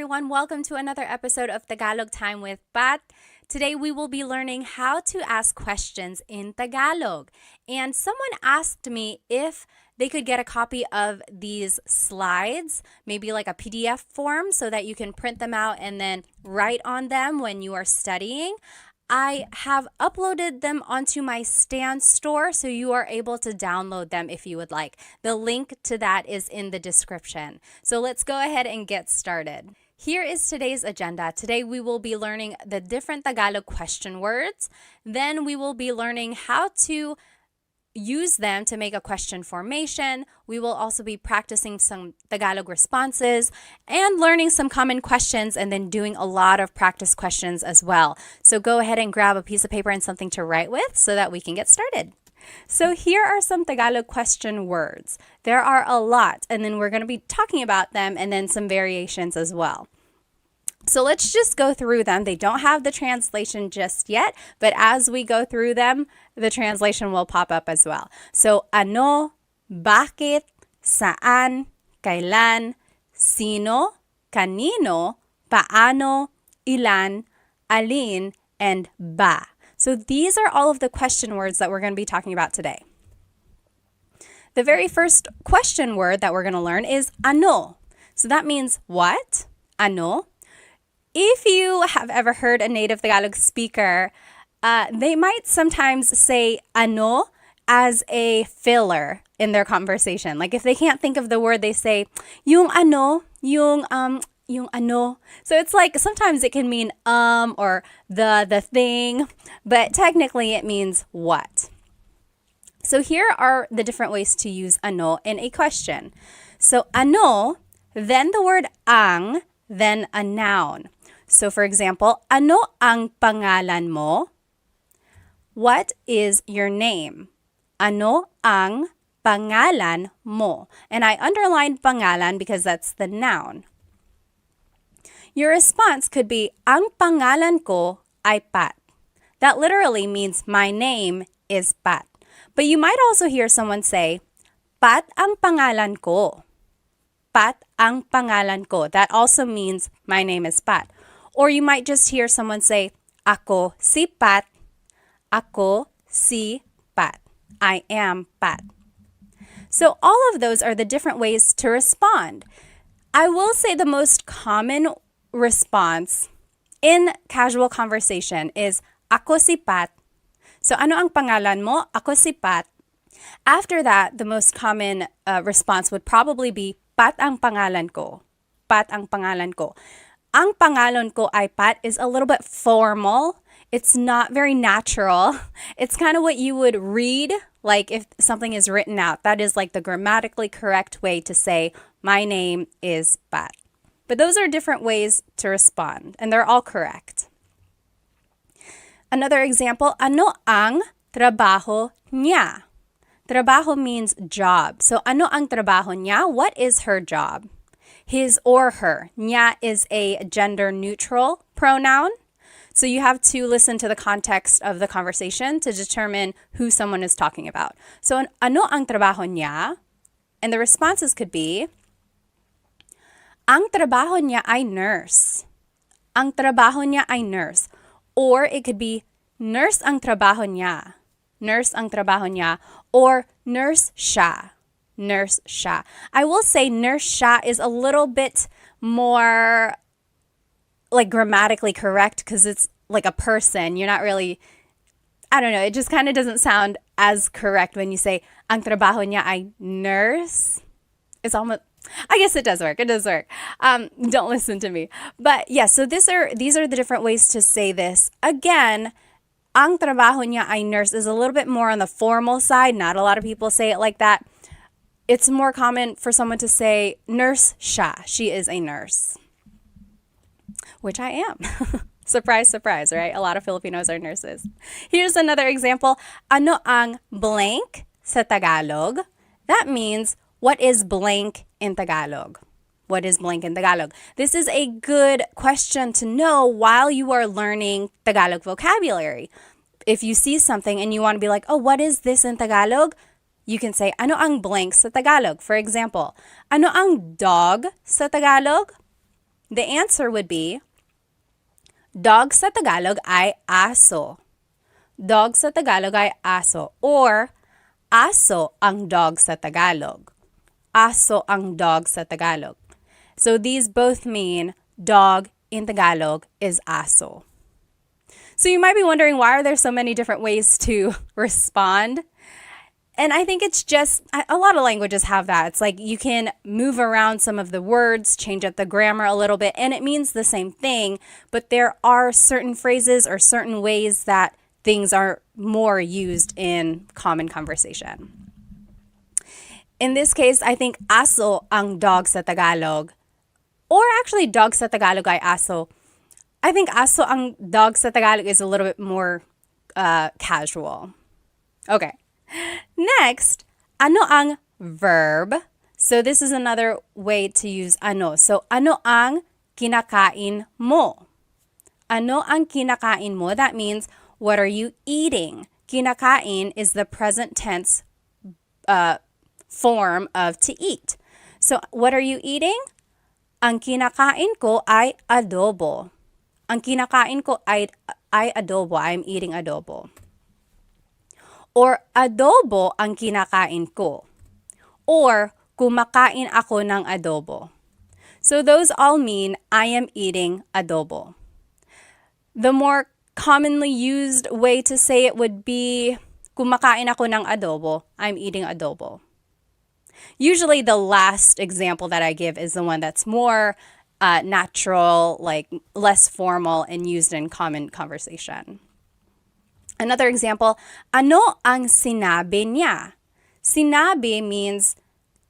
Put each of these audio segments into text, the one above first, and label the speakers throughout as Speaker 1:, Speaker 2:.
Speaker 1: everyone. Welcome to another episode of Tagalog Time with Pat. Today we will be learning how to ask questions in Tagalog. And someone asked me if they could get a copy of these slides, maybe like a PDF form so that you can print them out and then write on them when you are studying. I have uploaded them onto my Stan store, so you are able to download them if you would like. The link to that is in the description. So let's go ahead and get started. Here is today's agenda. Today we will be learning the different Tagalog question words. Then we will be learning how to use them to make a question formation. We will also be practicing some Tagalog responses and learning some common questions and then doing a lot of practice questions as well. So go ahead and grab a piece of paper and something to write with so that we can get started. So here are some Tagalog question words. There are a lot, and then we're going to be talking about them and then some variations as well. So let's just go through them. They don't have the translation just yet, but as we go through them, the translation will pop up as well. So ano, bakit, saan, kailan, sino, kanino, paano, ilan, alin, and ba. So these are all of the question words that we're going to be talking about today. The very first question word that we're going to learn is ano. So that means what? Ano. If you have ever heard a native Tagalog speaker, they might sometimes say ano as a filler in their conversation. Like if they can't think of the word, they say yung ano, yung ano. So it's like sometimes it can mean or the thing, but technically it means what. So here are the different ways to use ano in a question. So ano, then the word ang, then a noun. So for example, ano ang pangalan mo? What is your name? Ano ang pangalan mo? And I underlined pangalan because that's the noun. Your response could be, ang pangalan ko ay Pat. That literally means my name is Pat. But you might also hear someone say, Pat ang pangalan ko. Pat ang pangalan ko. That also means my name is Pat. Or you might just hear someone say, ako si Pat. Ako si Pat. I am Pat. So all of those are the different ways to respond. I will say the most common response in casual conversation is, ako si Pat. So ano ang pangalan mo? Ako si Pat. After that, the most common response would probably be, Pat ang pangalan ko. Pat ang pangalan ko. Ang pangalan ko ay Pat is a little bit formal. It's not very natural. It's kind of what you would read, like if something is written out. That is like the grammatically correct way to say, my name is Pat. But those are different ways to respond, and they're all correct. Another example, ano ang trabaho niya? Trabaho means job. So ano ang trabaho niya? What is her job? His or her. Niya is a gender-neutral pronoun. So you have to listen to the context of the conversation to determine who someone is talking about. So ano ang trabaho niya? And the responses could be, ang trabaho niya ay nurse. Ang trabaho niya ay nurse. Or it could be, nurse ang trabaho niya. Nurse ang trabaho niya. Or nurse siya. Nurse siya. I will say nurse siya is a little bit more like grammatically correct because it's like a person. You're not really, I don't know, it just kind of doesn't sound as correct when you say, ang trabaho niya ay nurse. It's almost, I guess it does work. It does work. Don't listen to me. But yeah, so these are the different ways to say this. Again, ang trabaho niya ay nurse is a little bit more on the formal side. Not a lot of people say it like that. It's more common for someone to say, nurse siya. She is a nurse. Which I am. Surprise, surprise, right? A lot of Filipinos are nurses. Here's another example. Ano ang blank sa Tagalog? That means, what is blank in Tagalog? What is blank in Tagalog? This is a good question to know while you are learning Tagalog vocabulary. If you see something and you want to be like, oh, what is this in Tagalog? You can say, ano ang blank sa Tagalog? For example, ano ang dog sa Tagalog? the answer would be, dog sa Tagalog ay aso. Dog sa Tagalog ay aso. Or, aso ang dog sa Tagalog. Aso ang dog sa Tagalog. So these both mean dog in Tagalog is aso. So you might be wondering, why are there so many different ways to respond? And I think it's just, a lot of languages have that. It's like you can move around some of the words, change up the grammar a little bit, and it means the same thing, but there are certain phrases or certain ways that things are more used in common conversation. In this case, I think aso ang dog sa Tagalog, or actually dog sa Tagalog ay aso. I think aso ang dog sa Tagalog is a little bit more casual. Okay. Next, ano ang verb? So this is another way to use ano. So ano ang kinakain mo? Ano ang kinakain mo? That means, what are you eating? Kinakain is the present tense form of to eat. So what are you eating? Ang kinakain ko ay adobo. Ang kinakain ko ay adobo. I'm eating adobo. Or adobo ang kinakain ko. Or kumakain ako ng adobo. So those all mean I am eating adobo. The more commonly used way to say it would be kumakain ako ng adobo. I'm eating adobo. Usually the last example that I give is the one that's more natural, like less formal and used in common conversation. Another example, ano ang sinabi niya? Sinabi means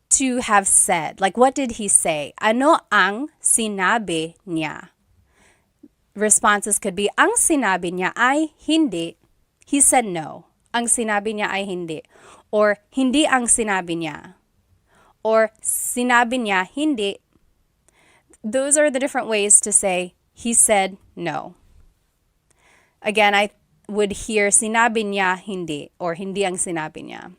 Speaker 1: to have said. Like, what did he say? Ano ang sinabi niya? Responses could be, ang sinabi niya ay hindi. He said no. Ang sinabi niya ay hindi. Or, hindi ang sinabi niya. Or, sinabi niya hindi. Those are the different ways to say, he said no. Again, I would hear sinabi niya hindi, or hindi ang sinabi niya.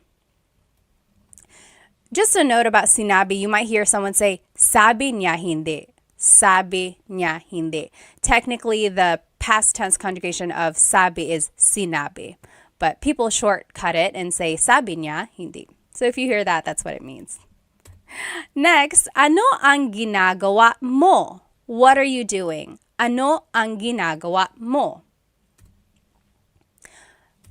Speaker 1: Just a note about sinabi, you might hear someone say, sabi niya hindi. Sabi niya hindi. Technically, the past tense conjugation of sabi is sinabi, but people shortcut it and say sabi niya hindi. So if you hear that, that's what it means. Next, ano ang ginagawa mo? What are you doing? Ano ang ginagawa mo?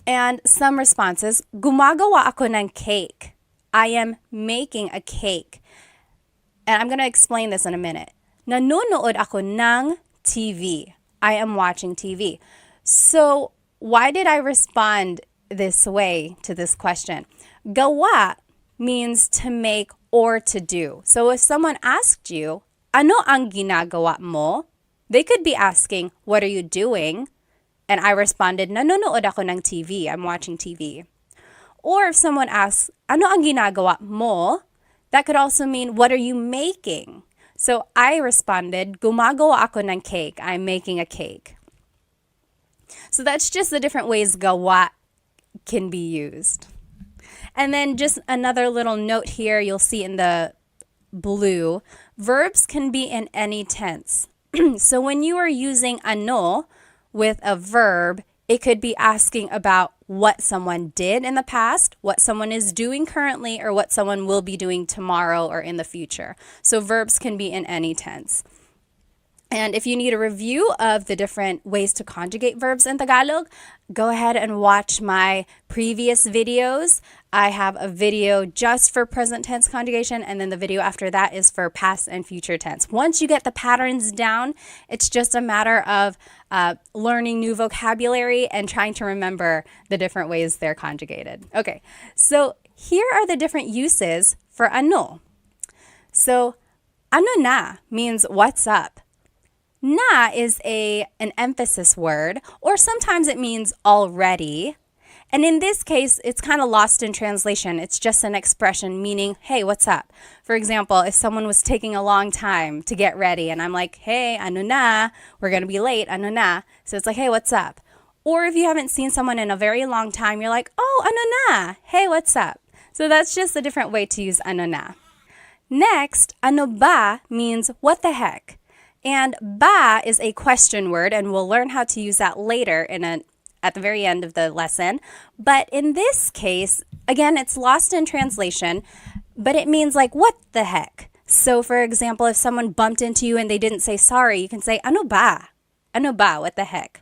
Speaker 1: And some responses, gumagawa ako ng cake. I am making a cake. And I'm going to explain this in a minute. Nanonood ako ng TV. I am watching TV. So why did I respond this way to this question? Gawa means to make or to do. So if someone asked you, ano ang ginagawa mo? They could be asking, what are you doing? And I responded, nanonood ako ng TV. I'm watching TV. Or if someone asks, ano ang ginagawa mo? That could also mean, what are you making? So I responded, gumagawa ako ng cake. I'm making a cake. So that's just the different ways gawa can be used. And then just another little note here, you'll see in the blue, verbs can be in any tense. So when you are using ano with a verb, it could be asking about what someone did in the past, what someone is doing currently, or what someone will be doing tomorrow or in the future. So verbs can be in any tense. And if you need a review of the different ways to conjugate verbs in Tagalog, go ahead and watch my previous videos. I have a video just for present tense conjugation, and then the video after that is for past and future tense. Once you get the patterns down, it's just a matter of learning new vocabulary and trying to remember the different ways they're conjugated. Okay, so here are the different uses for ano. So, ano na means what's up. Na is an emphasis word, or sometimes it means already. And in this case, it's kind of lost in translation. It's just an expression meaning, hey, what's up? For example, if someone was taking a long time to get ready and I'm like, hey, ano na? We're going to be late, ano na? So it's like, hey, what's up? Or if you haven't seen someone in a very long time, you're like, oh, ano na? Hey, what's up? So that's just a different way to use ano na. Next, ano ba means what the heck. And ba is a question word, and we'll learn how to use that later at the very end of the lesson. But in this case, again, it's lost in translation, but it means like, what the heck? So for example, if someone bumped into you and they didn't say sorry, you can say, ano ba? Ano ba? What the heck?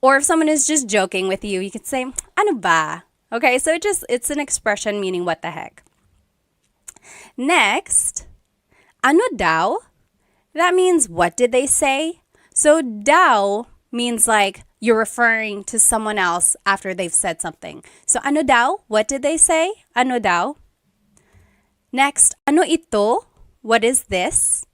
Speaker 1: Or if someone is just joking with you, you can say, ano ba? Okay, so it's an expression meaning what the heck. Next, ano daw? That means what did they say? So daw means like you're referring to someone else after they've said something. So ano daw? What did they say? Ano daw? Next, ano ito? What is this?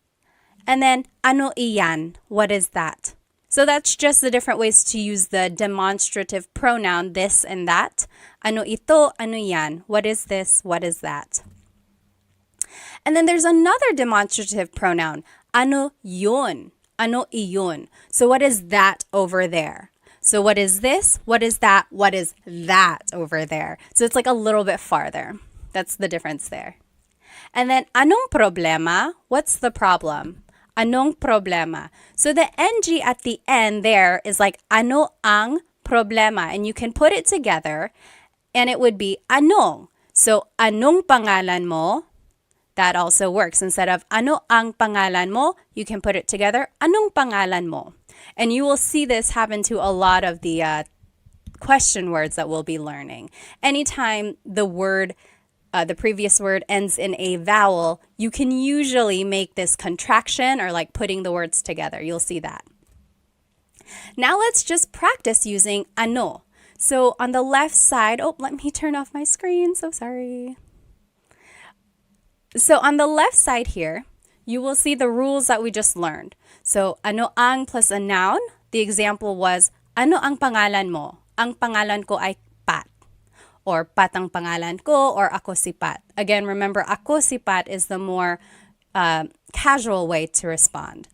Speaker 1: And then ano iyan? What is that? So that's just the different ways to use the demonstrative pronoun this and that. Ano ito? Ano yan? What is this? What is that? And then there's another demonstrative pronoun. Ano yun? Ano iyon? So what is that over there? So what is this? What is that? What is that over there? So it's like a little bit farther. That's the difference there. And then anong problema? What's the problem? Anong problema? So the NG at the end there is like ano ang problema. And you can put it together and it would be anong. So anong pangalan mo? That also works. Instead of ano ang pangalan mo, you can put it together, anong pangalan mo? And you will see this happen to a lot of the question words that we'll be learning. Anytime the word, the previous word ends in a vowel, you can usually make this contraction or like putting the words together. You'll see that. Now let's just practice using ano. So on the left side, oh, let me turn off my screen. So sorry. So on the left side here, you will see the rules that we just learned. So ano ang plus a noun. The example was, ano ang pangalan mo? Ang pangalan ko ay Pat. Or Pat ang pangalan ko, or ako si Pat. Again, remember, ako si Pat is the more casual way to respond.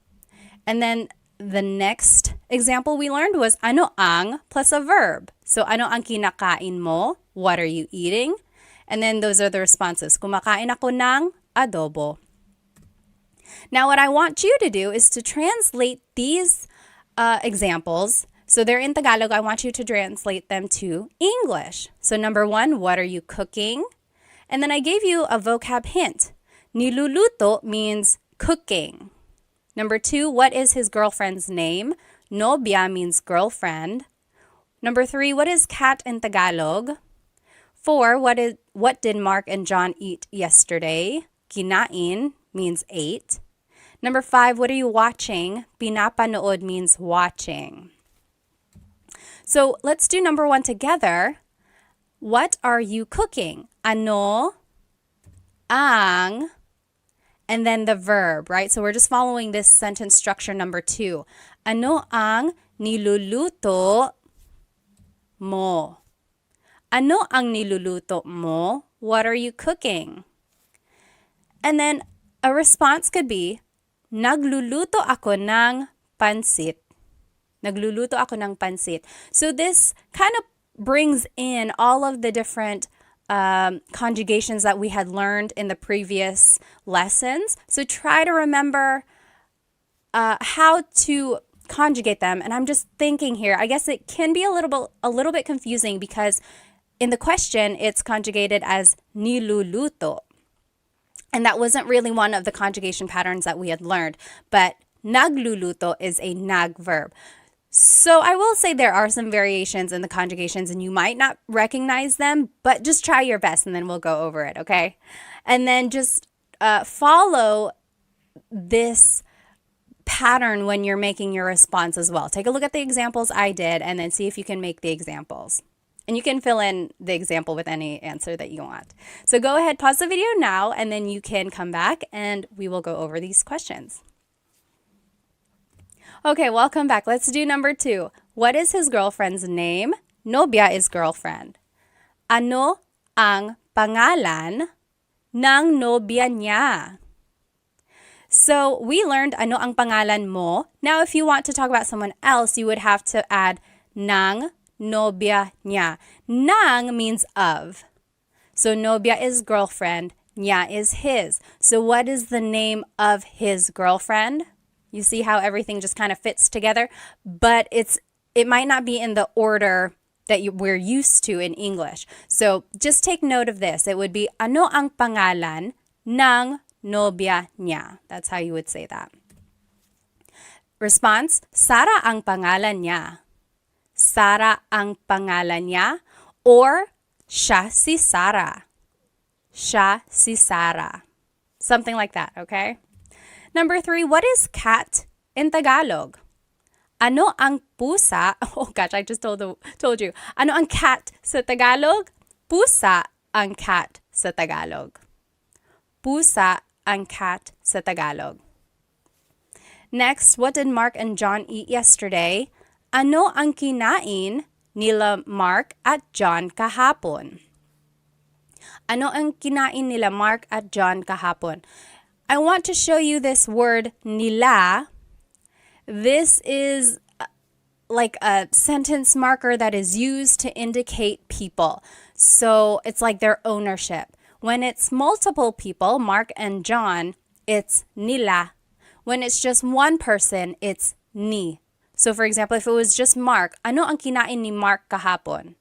Speaker 1: And then the next example we learned was ano ang plus a verb. So ano ang kinakain mo? What are you eating? And then those are the responses. Kumakain ako ng adobo. Now what I want you to do is to translate these examples. So they're in Tagalog. I want you to translate them to English. So number one, what are you cooking? And then I gave you a vocab hint. Niluluto means cooking. Number two, what is his girlfriend's name? Nobya means girlfriend. Number three, what is cat in Tagalog? 4, what did Mark and John eat yesterday? Kinain means ate. Number 5, what are you watching? Pinapanood means watching. So let's do number 1 together. What are you cooking? Ano, ang, and then the verb, right? So we're just following this sentence structure number 2. Ano ang niluluto mo? Ano ang niluluto mo? What are you cooking? And then a response could be, nagluluto ako ng pansit. Nagluluto ako ng pansit. So this kind of brings in all of the different conjugations that we had learned in the previous lessons. So try to remember how to conjugate them. And I'm just thinking here, I guess it can be a little bit confusing because in the question, it's conjugated as niluluto. And that wasn't really one of the conjugation patterns that we had learned. But nagluluto is a nag verb. So I will say there are some variations in the conjugations and you might not recognize them, but just try your best and then we'll go over it, okay? And then just follow this pattern when you're making your response as well. Take a look at the examples I did and then see if you can make the examples. And you can fill in the example with any answer that you want. So go ahead, pause the video now, and then you can come back and we will go over these questions. Okay, welcome back. Let's do number 2. What is his girlfriend's name? Nobya is girlfriend. Ano ang pangalan ng nobya niya? So we learned ano ang pangalan mo. Now if you want to talk about someone else, you would have to add ng nobya niya. Nang means of. So nobya is girlfriend, niya is his. So what is the name of his girlfriend? You see how everything just kind of fits together, but it might not be in the order that we're used to in English. So just take note of this. It would be, ano ang pangalan ng nobya niya? That's how you would say that. Response, Sara ang pangalan niya. Sara ang pangalan niya, or siya si Sara. Siya si Sara. Something like that, okay? Number 3, what is cat in Tagalog? Ano ang pusa? Oh gosh, I just told you. Ano ang cat sa Tagalog? Pusa ang cat sa Tagalog. Pusa ang cat sa Tagalog. Next, what did Mark and John eat yesterday? Ano ang kinain nila Mark at John kahapon? Ano ang kinain nila Mark at John kahapon? I want to show you this word nila. This is like a sentence marker that is used to indicate people. So it's like their ownership. When it's multiple people, Mark and John, it's nila. When it's just one person, it's ni. So for example, if it was just Mark, ano ang kinain ni Mark kahapon?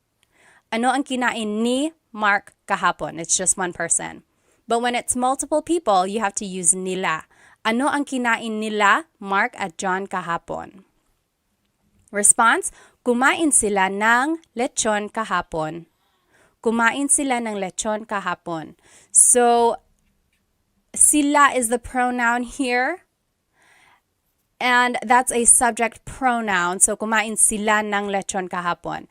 Speaker 1: Ano ang kinain ni Mark kahapon? It's just one person. But when it's multiple people, you have to use nila. Ano ang kinain nila Mark at John kahapon? Response, kumain sila ng lechon kahapon. Kumain sila ng lechon kahapon. So, sila is the pronoun here. And that's a subject pronoun. So, kumain sila ng lechon kahapon.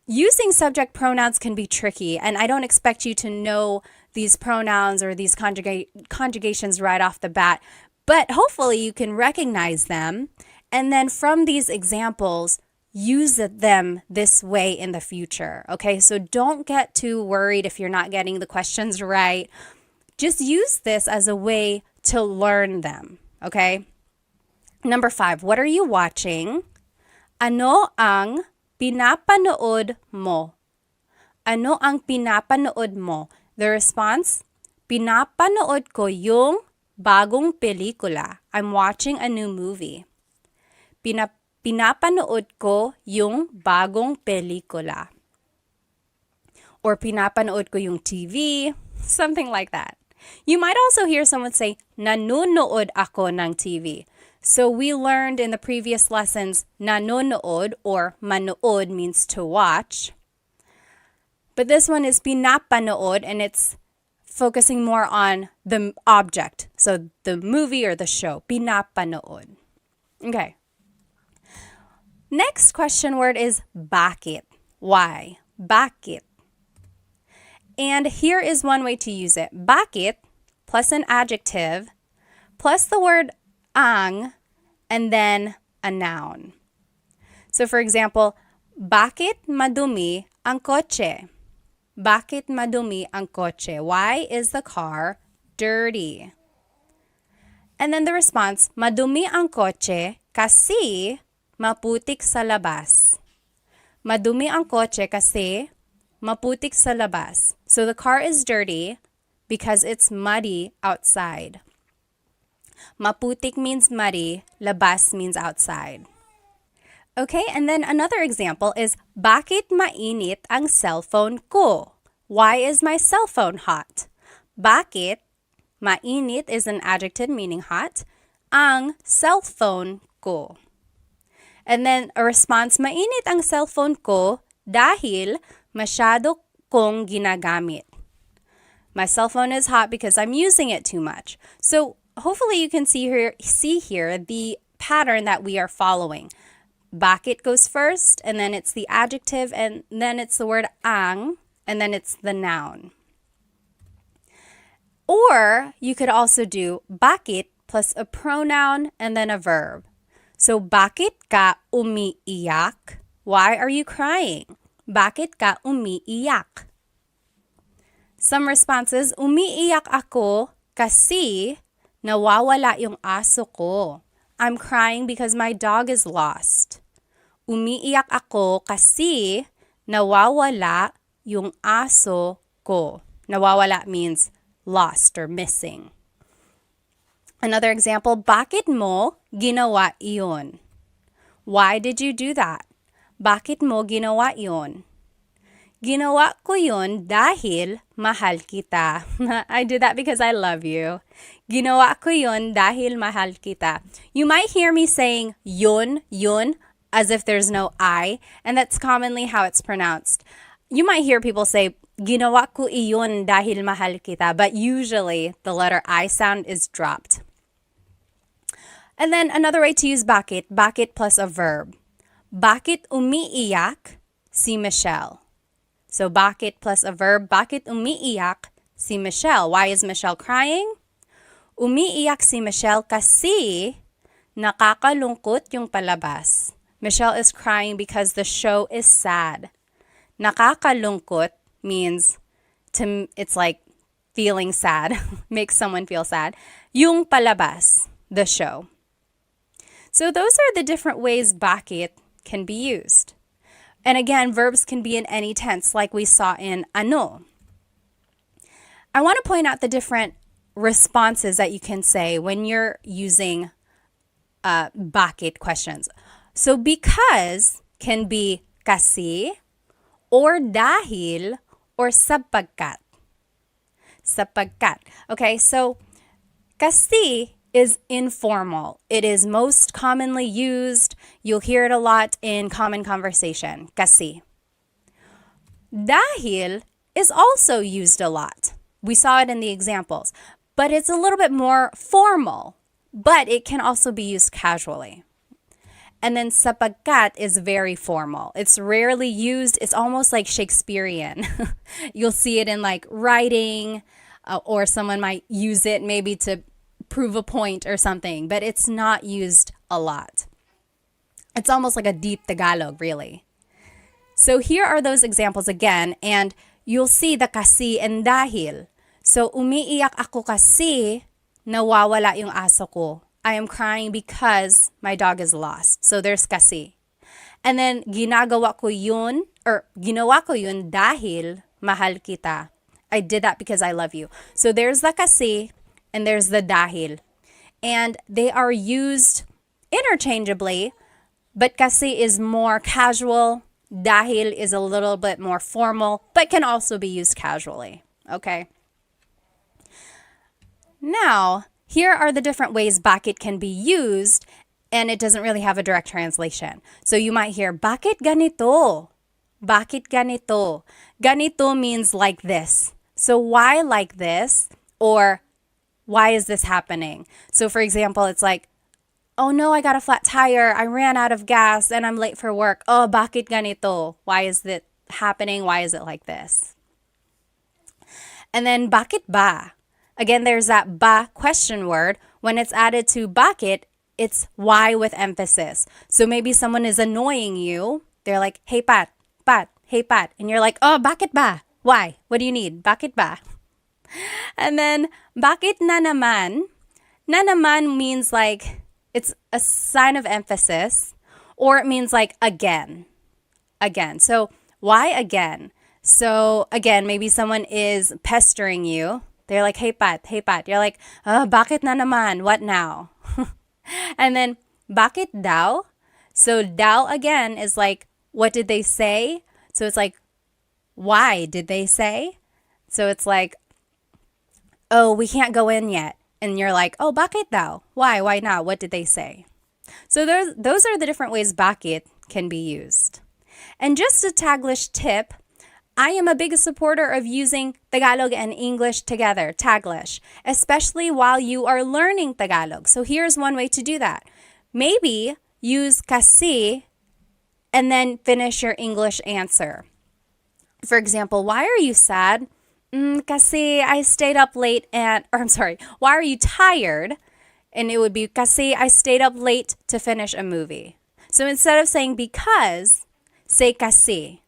Speaker 1: Using subject pronouns can be tricky, and I don't expect you to know these pronouns or these conjugations right off the bat, but hopefully you can recognize them, and then from these examples, use them this way in the future, okay? So don't get too worried if you're not getting the questions right. Just use this as a way to learn them, okay? Number 5, what are you watching? Ano ang pinapanood mo? Ano ang pinapanood mo? The response, pinapanood ko yung bagong pelikula. I'm watching a new movie. Pinapanood ko yung bagong pelikula. Or pinapanood ko yung TV, something like that. You might also hear someone say, nanonood ako ng TV. So we learned in the previous lessons, nanonood or manood means to watch. But this one is pinapanood, and it's focusing more on the object. So the movie or the show, pinapanood. Okay. Next question word is bakit. Why? Bakit. And here is one way to use it. Bakit plus an adjective plus the word ang and then a noun. So for example, bakit madumi ang kotse? Bakit madumi ang kotse? Why is the car dirty? And then the response, madumi ang kotse kasi maputik sa labas. Madumi ang kotse kasi maputik sa labas. So the car is dirty because it's muddy outside. Maputik means muddy, labas means outside. Okay, and then another example is, bakit mainit ang cellphone ko? Why is my cell phone hot? Bakit, mainit is an adjective meaning hot, ang cellphone ko. And then a response, mainit ang cellphone ko dahil masyado kong ginagamit. My cell phone is hot because I'm using it too much. So hopefully you can see here the pattern that we are following. Bakit goes first, and then it's the adjective, and then it's the word ang, and then it's the noun. Or you could also do bakit plus a pronoun and then a verb. So bakit ka umiiyak? Why are you crying? Bakit ka umiiyak? Some responses, umiiyak ako kasi nawawala yung aso ko. I'm crying because my dog is lost. Umiiyak ako kasi nawawala yung aso ko. Nawawala means lost or missing. Another example, bakit mo ginawa iyon? Why did you do that? Bakit mo ginawa iyon? Ginawa ko yun dahil mahal kita. I did that because I love you. Ginawa ko yun dahil mahal kita. You might hear me saying yun, as if there's no I, and that's commonly how it's pronounced. You might hear people say, ginawa ko iyon dahil mahal kita, but usually the letter I sound is dropped. And then another way to use bakit plus a verb. Bakit umiiyak si Michelle? So bakit plus a verb, bakit umiiyak si Michelle? Why is Michelle crying? Umiiyak si Michelle kasi nakakalungkot yung palabas. Michelle is crying because the show is sad. Nakakalungkot means it's like feeling sad, makes someone feel sad. Yung palabas, the show. So those are the different ways bakit can be used. And again, verbs can be in any tense like we saw in ano. I want to point out the different responses that you can say when you're using bakit questions. So because can be kasi or dahil or sapagkat. Sapagkat. Okay, so kasi is informal. It is most commonly used. You'll hear it a lot in common conversation. Kasi. Dahil is also used a lot. We saw it in the examples. But it's a little bit more formal. But it can also be used casually. And then sapagkat is very formal. It's rarely used. It's almost like Shakespearean. You'll see it in like writing, or someone might use it maybe to prove a point or something, but it's not used a lot. It's almost like a deep Tagalog, really. So here are those examples again, and you'll see the kasi and dahil. So umiiyak ako kasi nawawala yung aso ko. I am crying because my dog is lost. So there's kasi. And then ginawa ko yun dahil mahal kita. I did that because I love you. So there's the kasi and there's the dahil. And they are used interchangeably, but kasi is more casual. Dahil is a little bit more formal, but can also be used casually. Okay? Now, here are the different ways bakit can be used, and it doesn't really have a direct translation. So you might hear, bakit ganito? Bakit ganito? Ganito means like this. So why like this? Or why is this happening? So for example, it's like, oh no, I got a flat tire. I ran out of gas and I'm late for work. Oh, bakit ganito? Why is it happening? Why is it like this? And then bakit ba? Again, there's that ba question word. When it's added to bakit, it's why with emphasis. So maybe someone is annoying you. They're like, hey, Pat, hey, Pat. And you're like, oh, bakit ba? Why? What do you need? Bakit ba? And then, bakit na naman? Na naman means like, it's a sign of emphasis, or it means like again. Again. So, why again? So, again, maybe someone is pestering you. They're like, hey, Pat. You're like, bakit na naman? What now? And then, bakit daw? So, daw again is like, what did they say? So, it's like, why did they say? So, it's like, oh, we can't go in yet. And you're like, oh, bakit daw? Why? Why not? What did they say? So, those are the different ways bakit can be used. And just a Taglish tip, I am a big supporter of using Tagalog and English together, Taglish, especially while you are learning Tagalog. So here's one way to do that. Maybe use kasi and then finish your English answer. For example, why are you sad? Kasi I stayed up late why are you tired? And it would be kasi I stayed up late to finish a movie. So instead of saying because, say kasi.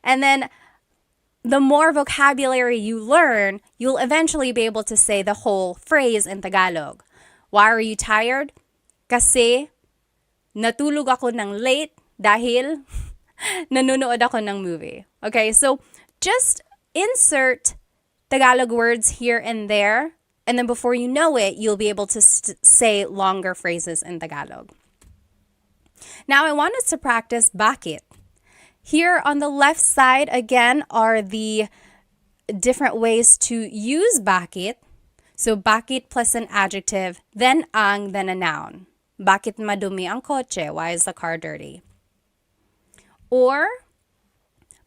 Speaker 1: And then the more vocabulary you learn, you'll eventually be able to say the whole phrase in Tagalog. Why are you tired? Kasi natulog ako ng late dahil nanonood ako ng movie. Okay, so just insert Tagalog words here and there, And then before you know it, you'll be able to say longer phrases in Tagalog. Now I want us to practice bakit. Here on the left side, again, are the different ways to use bakit. So bakit plus an adjective, then ang, then a noun. Bakit madumi ang kotse? Why is the car dirty? Or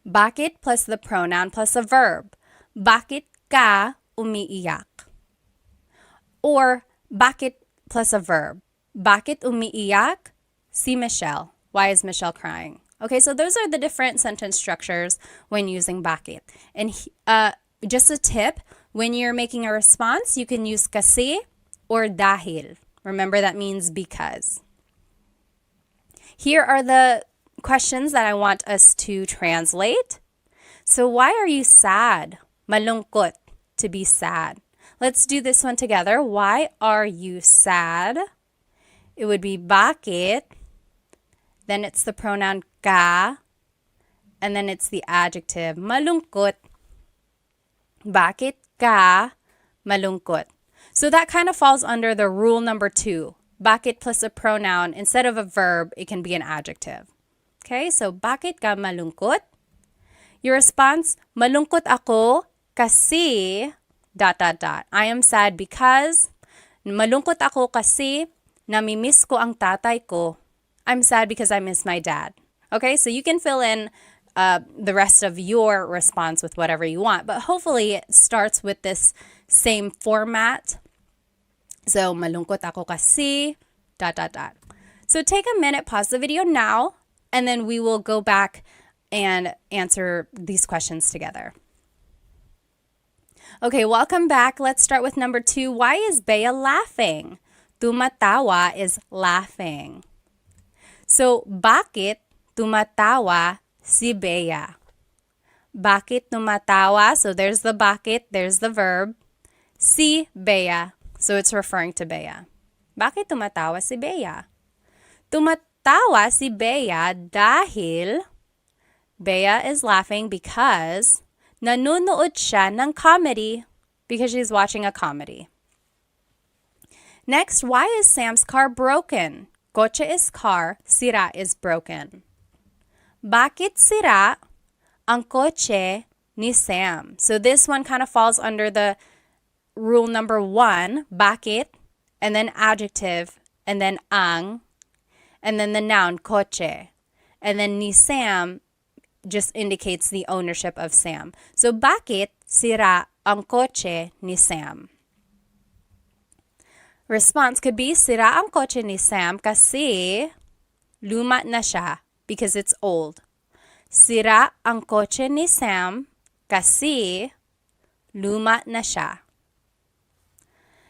Speaker 1: bakit plus the pronoun plus a verb. Bakit ka umiiyak? Or bakit plus a verb. Bakit umiiyak si Michelle? Why is Michelle crying? Okay, so those are the different sentence structures when using bakit. And just a tip, when you're making a response, you can use kasi or dahil. Remember, that means because. Here are the questions that I want us to translate. So why are you sad? Malungkot, to be sad. Let's do this one together. Why are you sad? It would be bakit. Then it's the pronoun ka. And then it's the adjective malungkot. Bakit ka malungkot? So that kind of falls under the rule number 2. Bakit plus a pronoun. Instead of a verb, it can be an adjective. Okay, so bakit ka malungkot? Your response, malungkot ako kasi ... I am sad because malungkot ako kasi namimiss ko ang tatay ko. I'm sad because I miss my dad. Okay, so you can fill in the rest of your response with whatever you want, but hopefully it starts with this same format. So malungkot ako kasi ... So take a minute, pause the video now, and then we will go back and answer these questions together. Okay, welcome back. Let's start with number 2. Why is Bea laughing? Tumatawa is laughing. So, bakit tumatawa si Bea? Bakit tumatawa? So, there's the bakit, there's the verb. Si Bea. So, it's referring to Bea. Bakit tumatawa si Bea? Tumatawa si Bea dahil Bea is laughing because nanonood siya ng comedy, because she's watching a comedy. Next, why is Sam's car broken? Kotse is car, sira is broken. Bakit sira ang kotse ni Sam? So this one kind of falls under the rule number 1, bakit, and then adjective, and then ang, and then the noun kotse. And then ni Sam just indicates the ownership of Sam. So, bakit sira ang kotse ni Sam? Response could be, sira ang kotse ni Sam kasi luma na siya, because it's old. Sira ang kotse ni Sam kasi luma na siya.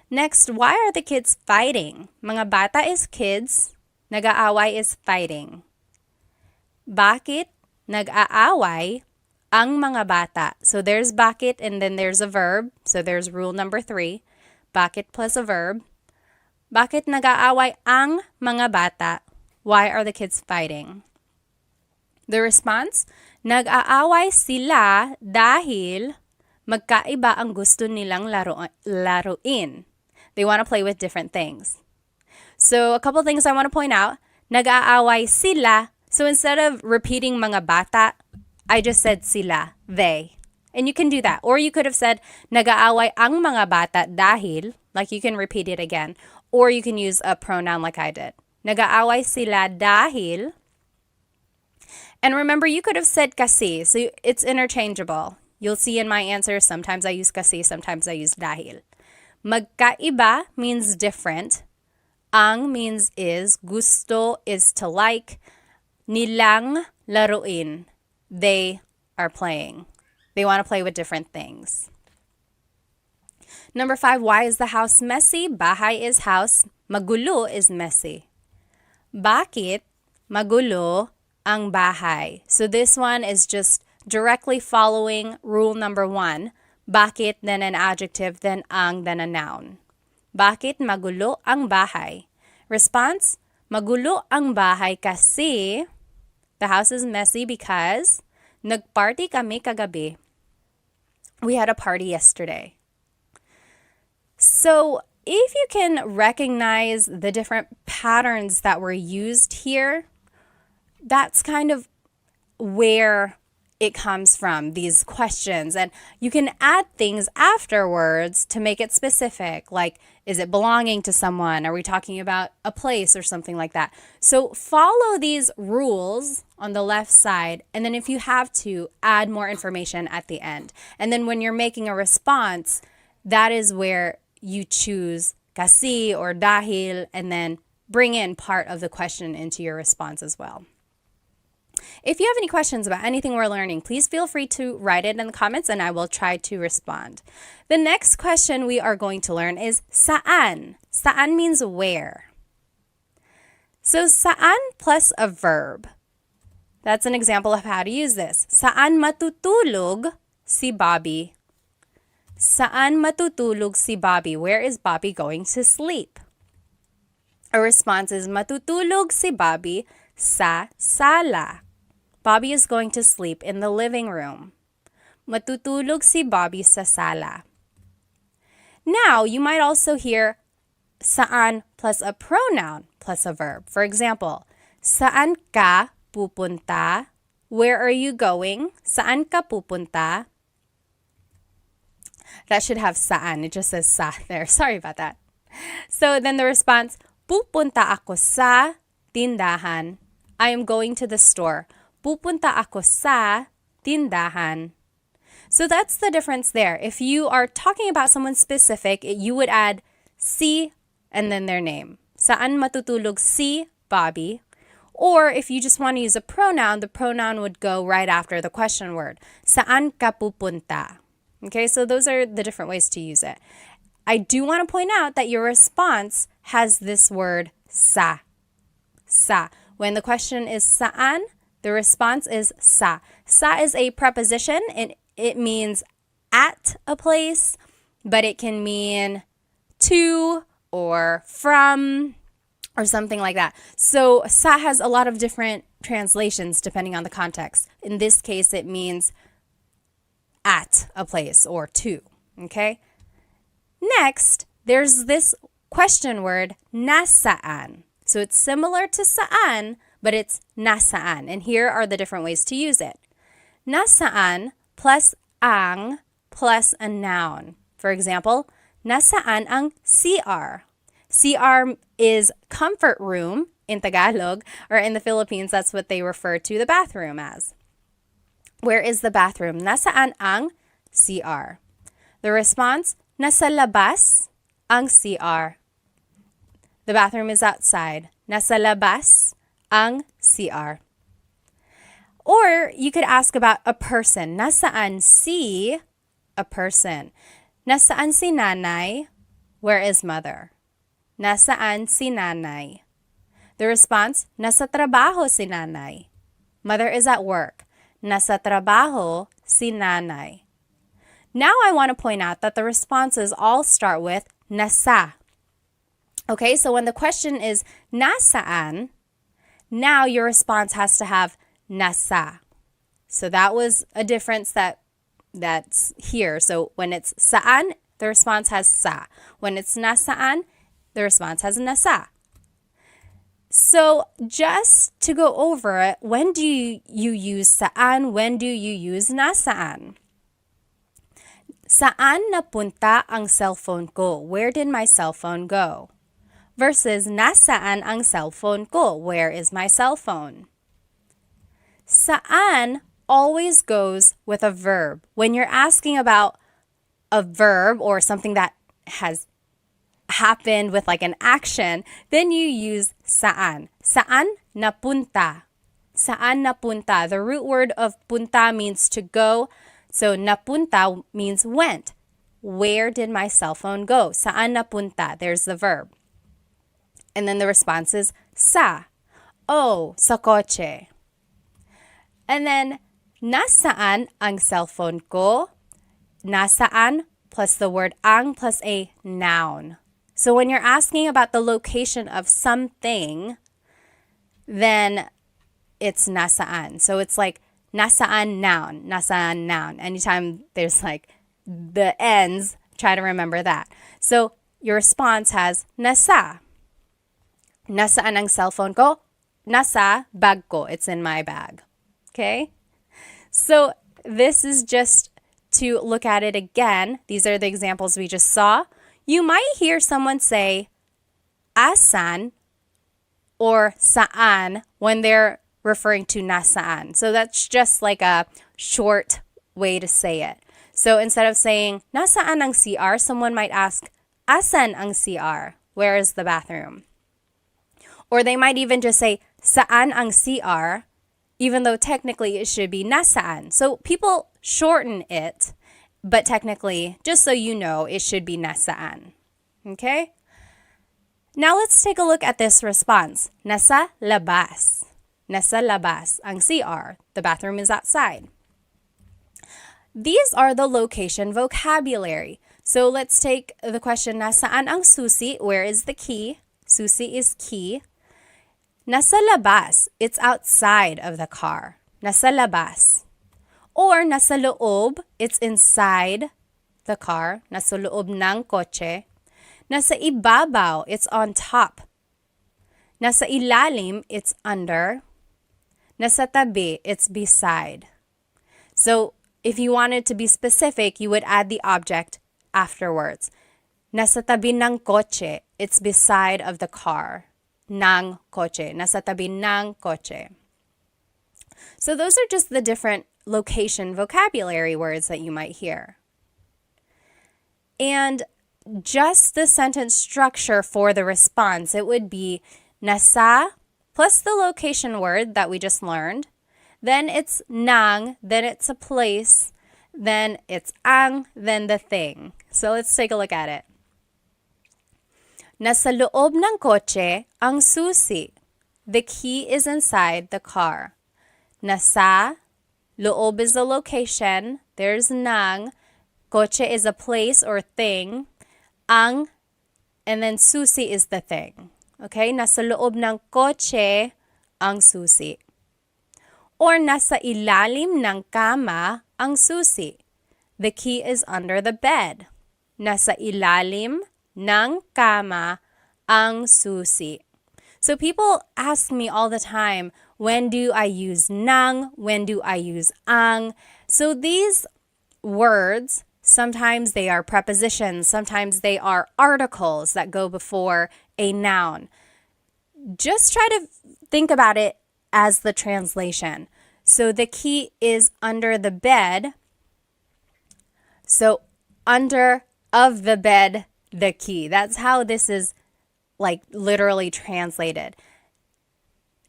Speaker 1: Next, why are the kids fighting? Mga bata is kids, nag-aaway is fighting. Bakit nag-aaway ang mga bata? So there's bakit and then there's a verb. So there's rule number 3. Bakit plus a verb. Bakit nag-aaway ang mga bata? Why are the kids fighting? The response, nag-aaway sila dahil magkaiba ang gusto nilang laruin. They want to play with different things. So a couple things I want to point out. Nag-aaway sila. So instead of repeating mga bata, I just said sila, they. And you can do that. Or you could have said, nag-aaway ang mga bata dahil, like you can repeat it again. Or you can use a pronoun like I did. Nag-aaway sila dahil. And remember, you could have said kasi. So it's interchangeable. You'll see in my answer, sometimes I use kasi, sometimes I use dahil. Magkaiba means different. Ang means is. Gusto is to like. Nilang laruin. They are playing. They want to play with different things. Number 5, why is the house messy? Bahay is house. Magulo is messy. Bakit magulo ang bahay? So this one is just directly following rule number 1. Bakit, then an adjective, then ang, then a noun. Bakit magulo ang bahay? Response, magulo ang bahay kasi the house is messy because nagparty kami kagabi. We had a party yesterday. So if you can recognize the different patterns that were used here, that's kind of where it comes from, these questions. And you can add things afterwards to make it specific, like, is it belonging to someone? Are we talking about a place or something like that? So follow these rules on the left side, and then if you have to, add more information at the end. And then when you're making a response, that is where you choose kasi or dahil, and then bring in part of the question into your response as well. If you have any questions about anything we're learning, please feel free to write it in the comments and I will try to respond. The next question we are going to learn is saan. Saan means where. So saan plus a verb. That's an example of how to use this. Saan matutulog si Bobby? Saan matutulog si Bobby? Where is Bobby going to sleep? A response is matutulog si Bobby sa sala. Bobby is going to sleep in the living room. Matutulog si Bobby sa sala. Now, you might also hear saan plus a pronoun plus a verb. For example, saan ka pupunta? Where are you going? Saan ka pupunta? That should have saan. It just says sa there. Sorry about that. So then the response, pupunta ako sa tindahan. I am going to the store. Pupunta ako sa tindahan. So that's the difference there. If you are talking about someone specific, you would add si and then their name. Saan matutulog si Bobby? Or if you just want to use a pronoun, the pronoun would go right after the question word. Saan ka pupunta? Okay, so those are the different ways to use it. I do want to point out that your response has this word sa. Sa. When the question is saan, the response is sa. Sa is a preposition and it means at a place, but it can mean to or from or something like that. So sa has a lot of different translations depending on the context. In this case, it means at a place or to, okay? Next, there's this question word, nasaan. So it's similar to saan, but it's nasaan. And here are the different ways to use it. Nasaan plus ang plus a noun. For example, nasaan ang CR? CR is comfort room in Tagalog, or in the Philippines, that's what they refer to the bathroom as. Where is the bathroom? Nasaan ang CR? The response, nasa labas ang CR. The bathroom is outside. Nasa labas ang CR. Or you could ask about a person. Nasaan si a person? Nasaan si nanay? Where is mother? Nasaan si nanay? The response, nasa trabaho si nanay. Mother is at work. Nasa trabaho si nanay. Now I want to point out that the responses all start with nasa. Okay, so when the question is nasaan, now your response has to have nasa. So that was a difference that's here. So when it's saan, the response has sa. When it's nasaan, the response has nasa. So just to go over it, when do you use saan? When do you use nasaan? Saan napunta ang cellphone ko? Where did my cell phone go? Versus nasaan ang cellphone ko? Where is my cell phone? Saan always goes with a verb. When you're asking about a verb or something that has happened with like an action, then you use saan. Saan napunta? Saan napunta? The root word of punta means to go. So napunta means went. Where did my cell phone go? Saan napunta? There's the verb. And then the response is sa. Oh, sa kotse. And then nasaan ang cellphone ko? Nasaan plus the word ang plus a noun. So when you're asking about the location of something, then it's nasaan. So it's like nasaan noun, nasaan noun. Anytime there's like the ends, Try to remember that. So your response has nasa. Nasaan ang cellphone ko? Nasa bag ko. It's in my bag. Okay? So this is just to look at it again. These are the examples we just saw. You might hear someone say asan or saan when they're referring to nasaan. So that's just like a short way to say it. So instead of saying nasaan ang CR, someone might ask asan ang CR? Where is the bathroom? Or they might even just say saan ang CR, even though technically it should be nasaan. So people shorten it, but technically, just so you know, it should be nasaan. Okay? Now let's take a look at this response. Nasa labas. Nasa labas ang CR. The bathroom is outside. These are the location vocabulary. So let's take the question, nasaan ang susi? Where is the key? Susi is key. Nasa labas, it's outside of the car. Nasa labas. Or nasa loob, it's inside the car. Nasa loob ng kotse. Nasa ibabaw, it's on top. Nasa ilalim, it's under. Nasa tabi, it's beside. So if you wanted to be specific, you would add the object afterwards. Nasa tabi ng kotse, it's beside of the car. Ng kotse. Nasa tabi ng kotse. So those are just the different location vocabulary words that you might hear. And just the sentence structure for the response, it would be nasa plus the location word that we just learned. Then it's nang, then it's a place, then it's ang, then the thing. So let's take a look at it. Nasa loob ng kotse ang susi. The key is inside the car. Nasa, loob is the location. There's nang. Kotse is a place or thing. Ang, and then susi is the thing. Okay? Nasa loob ng kotse ang susi. Or nasa ilalim ng kama ang susi. The key is under the bed. Nasa ilalim ng kama ang susi. So people ask me all the time, when do I use nang? When do I use ang? So these words, sometimes they are prepositions, sometimes they are articles that go before a noun. Just try to think about it as the translation. So the key is under the bed. So under of the bed, the key. That's how this is like literally translated.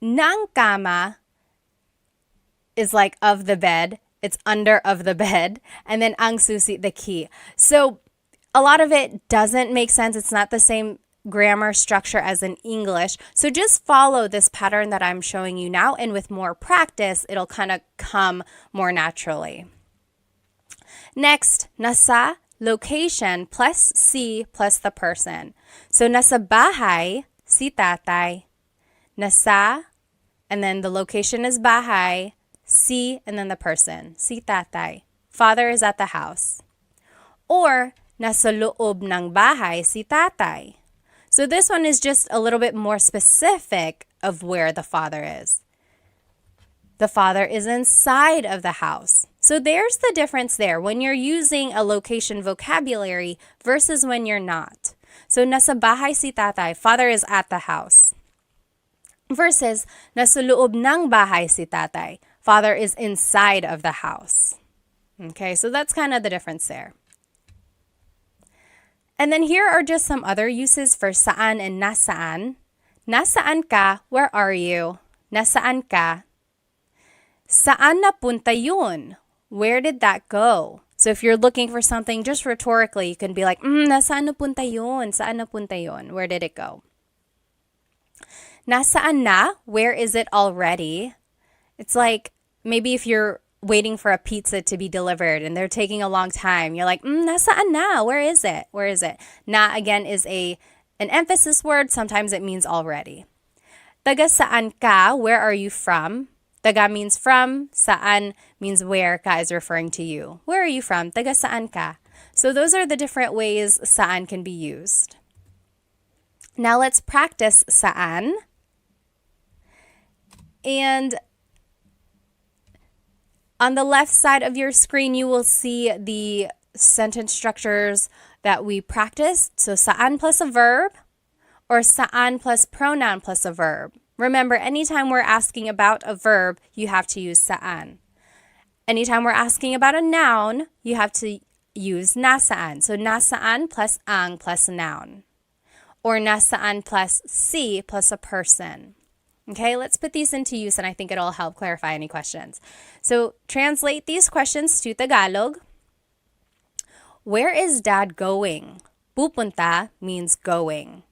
Speaker 1: Ng kama is like of the bed. It's under of the bed. And then ang susi, the key. So a lot of it doesn't make sense. It's not the same grammar structure as in English. So just follow this pattern that I'm showing you now. And with more practice, it'll kind of come more naturally. Next, nasa, location plus si plus the person. So nasa bahay, si tatay. Nasa, and then the location is bahay, si, and then the person, si tatay. Father is at the house. Or nasa loob ng bahay, si tatay. So this one is just a little bit more specific of where the father is. The father is inside of the house. So there's the difference there when you're using a location vocabulary versus when you're not. So nasa bahay si tatay, father is at the house. Versus nasa loob ng bahay si tatay, father is inside of the house. Okay, so that's kind of the difference there. And then here are just some other uses for saan and nasaan. Nasaan ka? Where are you? Nasaan ka? Saan napunta yun? Where did that go? So if you're looking for something just rhetorically, you can be like, nasaan napunta yun? Saan napunta yun? Where did it go? Nasaan na? Where is it already? It's like maybe if you're waiting for a pizza to be delivered and they're taking a long time, you're like, nasaan na? Where is it? Where is it? Na again is an emphasis word. Sometimes it means already. Taga saan ka? Where are you from? Taga means from. Saan means where. Ka is referring to you. Where are you from? Taga saan ka? So those are the different ways saan can be used. Now let's practice saan. And on the left side of your screen, you will see the sentence structures that we practiced. So saan plus a verb or saan plus pronoun plus a verb. Remember, anytime we're asking about a verb, you have to use saan. Anytime we're asking about a noun, you have to use nasaan. So nasaan plus ang plus noun. Or nasaan plus si plus a person. Okay, let's put these into use and I think it'll help clarify any questions. So translate these questions to Tagalog. Where is dad going? Pupunta means going.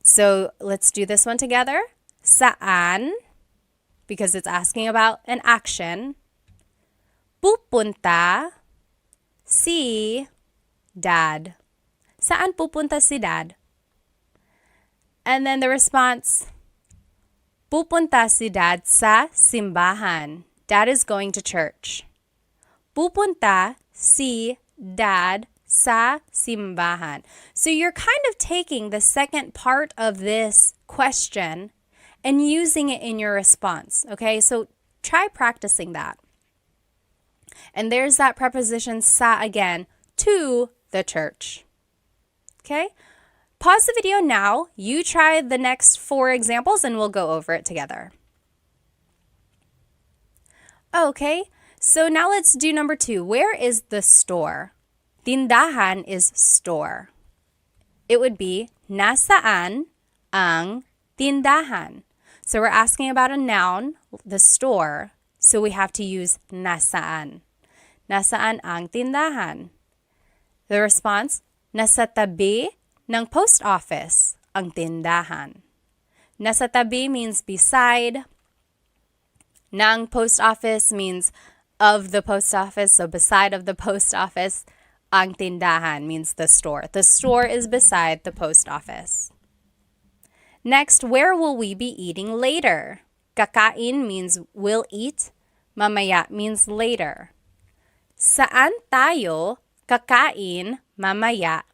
Speaker 1: So let's do this one together. Saan, because it's asking about an action. Pupunta si dad. Saan pupunta si dad? And then the response, pupunta si dad sa simbahan. Dad is going to church. Pupunta si dad sa simbahan. So you're kind of taking the second part of this question and using it in your response. Okay, so try practicing that. And there's that preposition sa again, to the church. Okay? Pause the video now. You try the next 4 examples and we'll go over it together. Okay, so now let's do number 2. Where is the store? Tindahan is store. It would be nasaan ang tindahan. So we're asking about a noun, the store, so we have to use nasaan. Nasaan ang tindahan? The response, nasa tabi ng post office ang tindahan. Nasa tabi means beside. Ng post office means of the post office, so beside of the post office. Ang tindahan means the store. The store is beside the post office. Next, where will we be eating later? Kakain means will eat. Mamaya means later. Saan tayo kakain mamaya?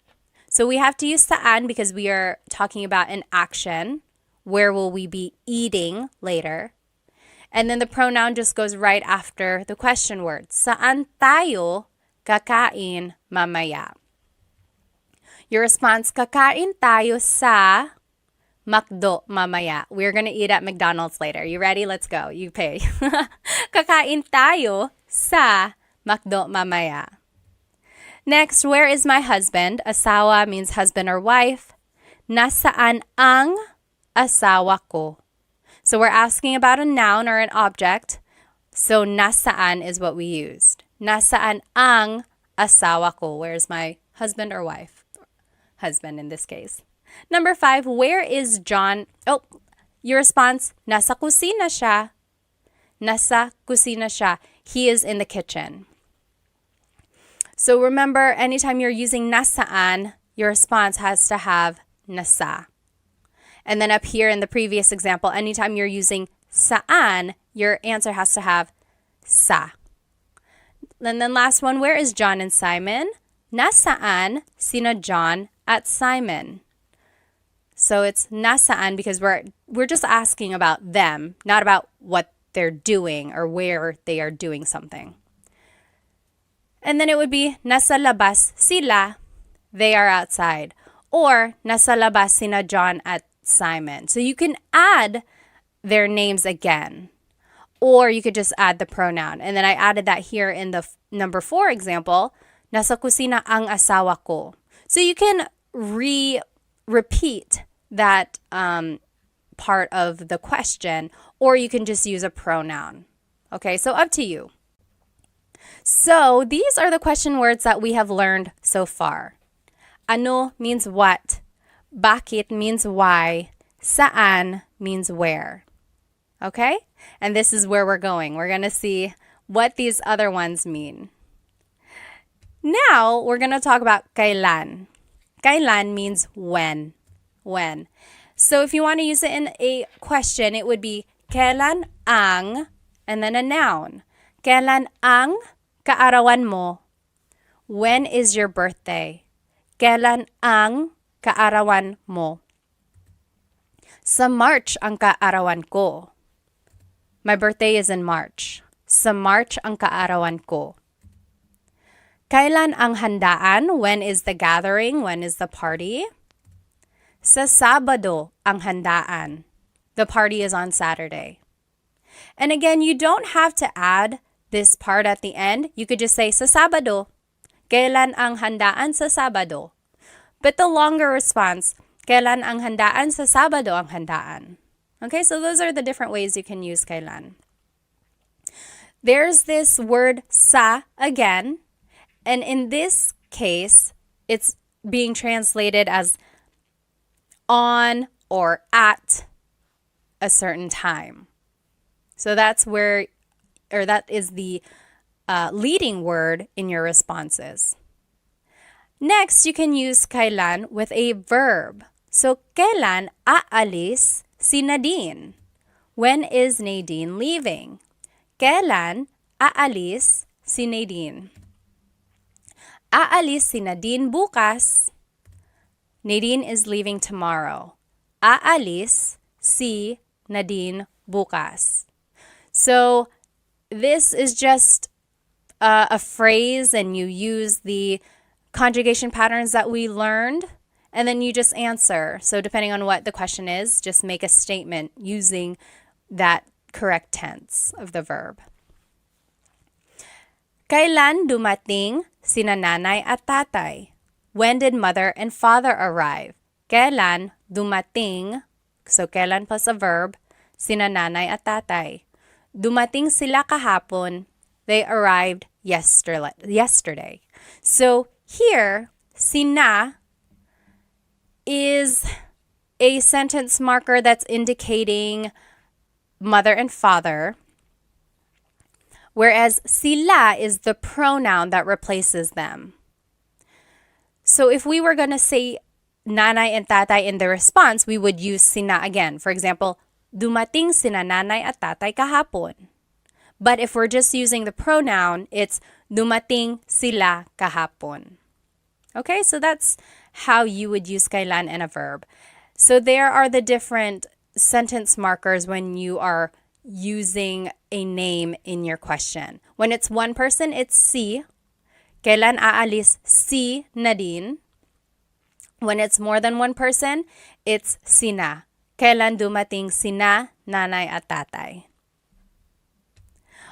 Speaker 1: So we have to use saan because we are talking about an action. Where will we be eating later? And then the pronoun just goes right after the question word. Saan tayo kakain mamaya? Your response, kakain tayo sa McDo mamaya. We're going to eat at McDonald's later. You ready? Let's go. You pay. Kakain tayo sa McDo mamaya. Next, where is my husband? Asawa means husband or wife. Nasaan ang asawa ko? So we're asking about a noun or an object. So nasaan is what we used. Nasaan ang asawa ko? Where's my husband or wife? Husband in this case. Number 5, where is John? Oh, your response, nasa kusina siya. Nasa kusina siya. He is in the kitchen. So remember, anytime you're using nasaan, your response has to have nasa. And then up here in the previous example, anytime you're using saan, your answer has to have sa. And then last one, where is John and Simon? Nasaan sina John at Simon? So it's nasaan because we're just asking about them, not about what they're doing or where they are doing something. And then it would be nasa labas sila, they are outside. Or nasa labas sina John at Simon. So you can add their names again. Or you could just add the pronoun. And then I added that here in the number 4 example. Nasa kusina ang asawa ko. So you can repeat that part of the question, or you can just use a pronoun. Okay, so up to you. So these are the question words that we have learned so far. Ano means what. Bakit means why. Saan means where. Okay? And this is where we're going. We're going to see what these other ones mean. Now, we're going to talk about kailan. Kailan means when. When. So if you want to use it in a question, it would be kailan ang, and then a noun. Kailan ang kaarawan mo? When is your birthday? Kailan ang kaarawan mo? Sa March ang kaarawan ko. My birthday is in March. Sa March ang kaarawan ko. Kailan ang handaan? When is the gathering? When is the party? Sa Sabado ang handaan. The party is on Saturday. And again, you don't have to add this part at the end. You could just say sa Sabado. Kailan ang handaan sa Sabado? But the longer response, kailan ang handaan sa Sabado ang handaan? Okay, so those are the different ways you can use kailan. There's this word sa again, and in this case, it's being translated as on or at a certain time. So that's where, or that is the leading word in your responses. Next, you can use kailan with a verb. So, kailan aalis si Nadine? When is Nadine leaving? Kailan aalis si Nadine? Aalis si Nadine bukas. Nadine is leaving tomorrow. Aalis si Nadine bukas. So, this is just a phrase, and you use the conjugation patterns that we learned, and then you just answer. So depending on what the question is, just make a statement using that correct tense of the verb. Kailan dumating sina nanay at tatay? When did mother and father arrive? Kailan dumating, so kailan plus a verb, sina nanay at tatay? Dumating sila kahapon. They arrived yesterday. So here, sina is a sentence marker that's indicating mother and father, whereas sila is the pronoun that replaces them. So if we were going to say nanay and tatay in the response, we would use sina again. For example, dumating sina nanay at tatay kahapon. But if we're just using the pronoun, it's dumating sila kahapon. Okay, so that's how you would use kailan in a verb. So there are the different sentence markers when you are using a name in your question. When it's one person, it's si. Kailan aalis si Nadine? When it's more than one person, it's sina. Kailan dumating sina nanay at tatay?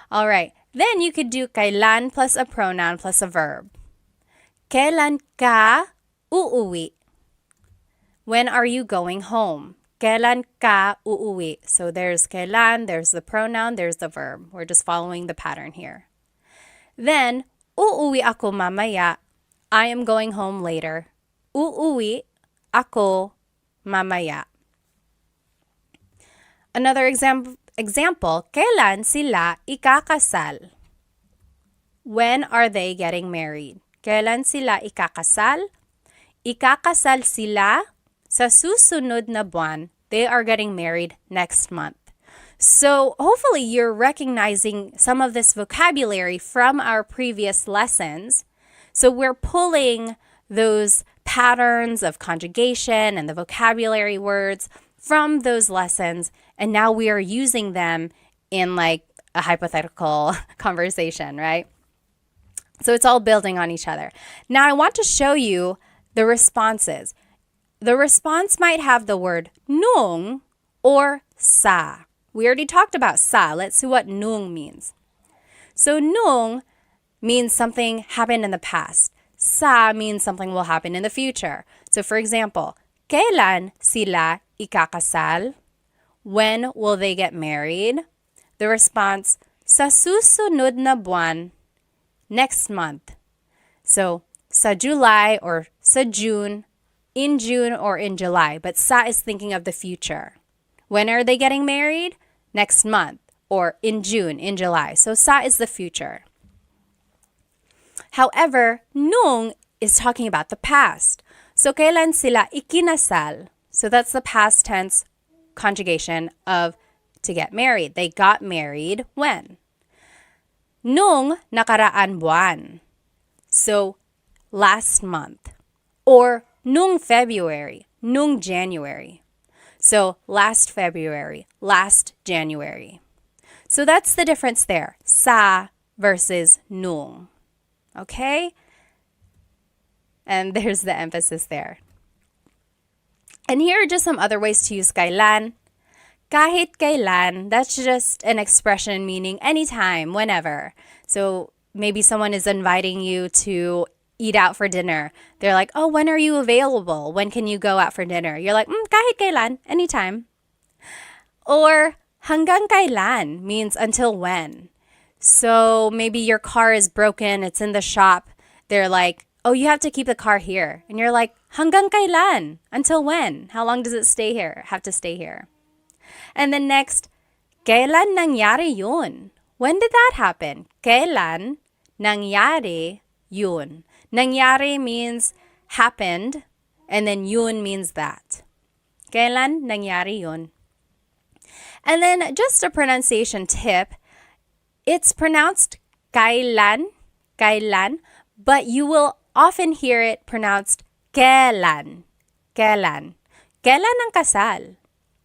Speaker 1: All right, then you could do kailan plus a pronoun plus a verb. Kailan ka uuwi? When are you going home? Kailan ka uuwi? So there's kailan, there's the pronoun, there's the verb. We're just following the pattern here. Then, uuwi ako mamaya. I am going home later. Uuwi ako mamaya. Another example, kailan sila ikakasal? When are they getting married? Kailan sila ikakasal? Ikakasal sila sa susunod na buwan. They are getting married next month. So hopefully you're recognizing some of this vocabulary from our previous lessons. So we're pulling those patterns of conjugation and the vocabulary words from those lessons, and now we are using them in like a hypothetical conversation, right? So it's all building on each other. Now I want to show you the responses. The response might have the word nung or sa. We already talked about sa. Let's see what nung means. So nung means something happened in the past. Sa means something will happen in the future. So for example, kailan sila ikakasal? When will they get married? The response, sa susunod na buwan, next month. So sa July or sa June, in June or in July. But sa is thinking of the future. When are they getting married? Next month or in June, in July. So sa is the future. However, nung is talking about the past. So kailan sila ikinasal? So that's the past tense conjugation of to get married. They got married when? Nung nakaraan buwan. So last month. Or nung February, nung January. So last February, last January. So that's the difference there. Sa versus nung. Okay? And there's the emphasis there. And here are just some other ways to use kailan. Kahit kailan, that's just an expression meaning anytime, whenever. So maybe someone is inviting you to eat out for dinner. They're like, oh, when are you available? When can you go out for dinner? You're like, kahit kailan, anytime. Or hanggang kailan means until when. So maybe your car is broken, it's in the shop. They're like, oh, you have to keep the car here. And you're like, hanggang kailan? Until when? How long does it have to stay here? And then next, kailan nangyari yun? When did that happen? Kailan nangyari yun? Nangyari means happened, and then yun means that. Kailan nangyari yun? And then just a pronunciation tip, it's pronounced kailan, kailan, but you will often hear it pronounced kailan, kailan. Kailan ang kasal?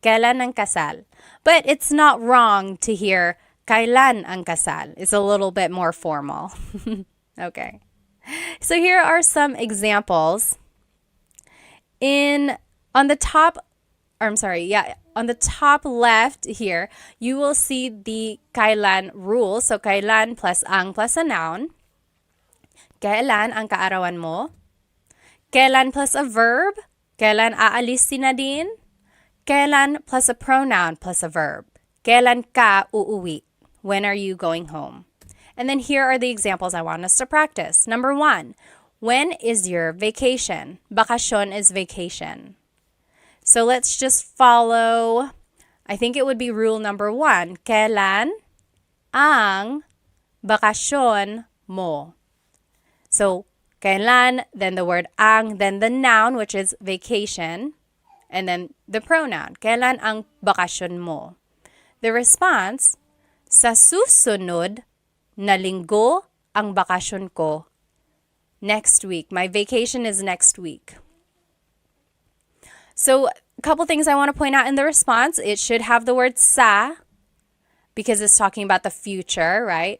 Speaker 1: Kailan ang kasal? But it's not wrong to hear kailan ang kasal. It's a little bit more formal. Okay. So here are some examples. On the top left here, you will see the kailan rule. So kailan plus ang plus a noun. Kailan ang kaarawan mo? Kailan plus a verb? Kailan aalis si Nadine? Kailan plus a pronoun plus a verb. Kailan ka uuwi? When are you going home? And then here are the examples I want us to practice. Number 1, when is your vacation? Bakasyon is vacation. So let's just follow, I think it would be rule number 1. Kailan ang bakasyon mo? So kailan, then the word ang, then the noun, which is vacation, and then the pronoun. Kailan ang bakasyon mo? The response, sa susunod na linggo ang bakasyon ko. Next week. My vacation is next week. So a couple things I want to point out in the response. It should have the word sa because it's talking about the future, right?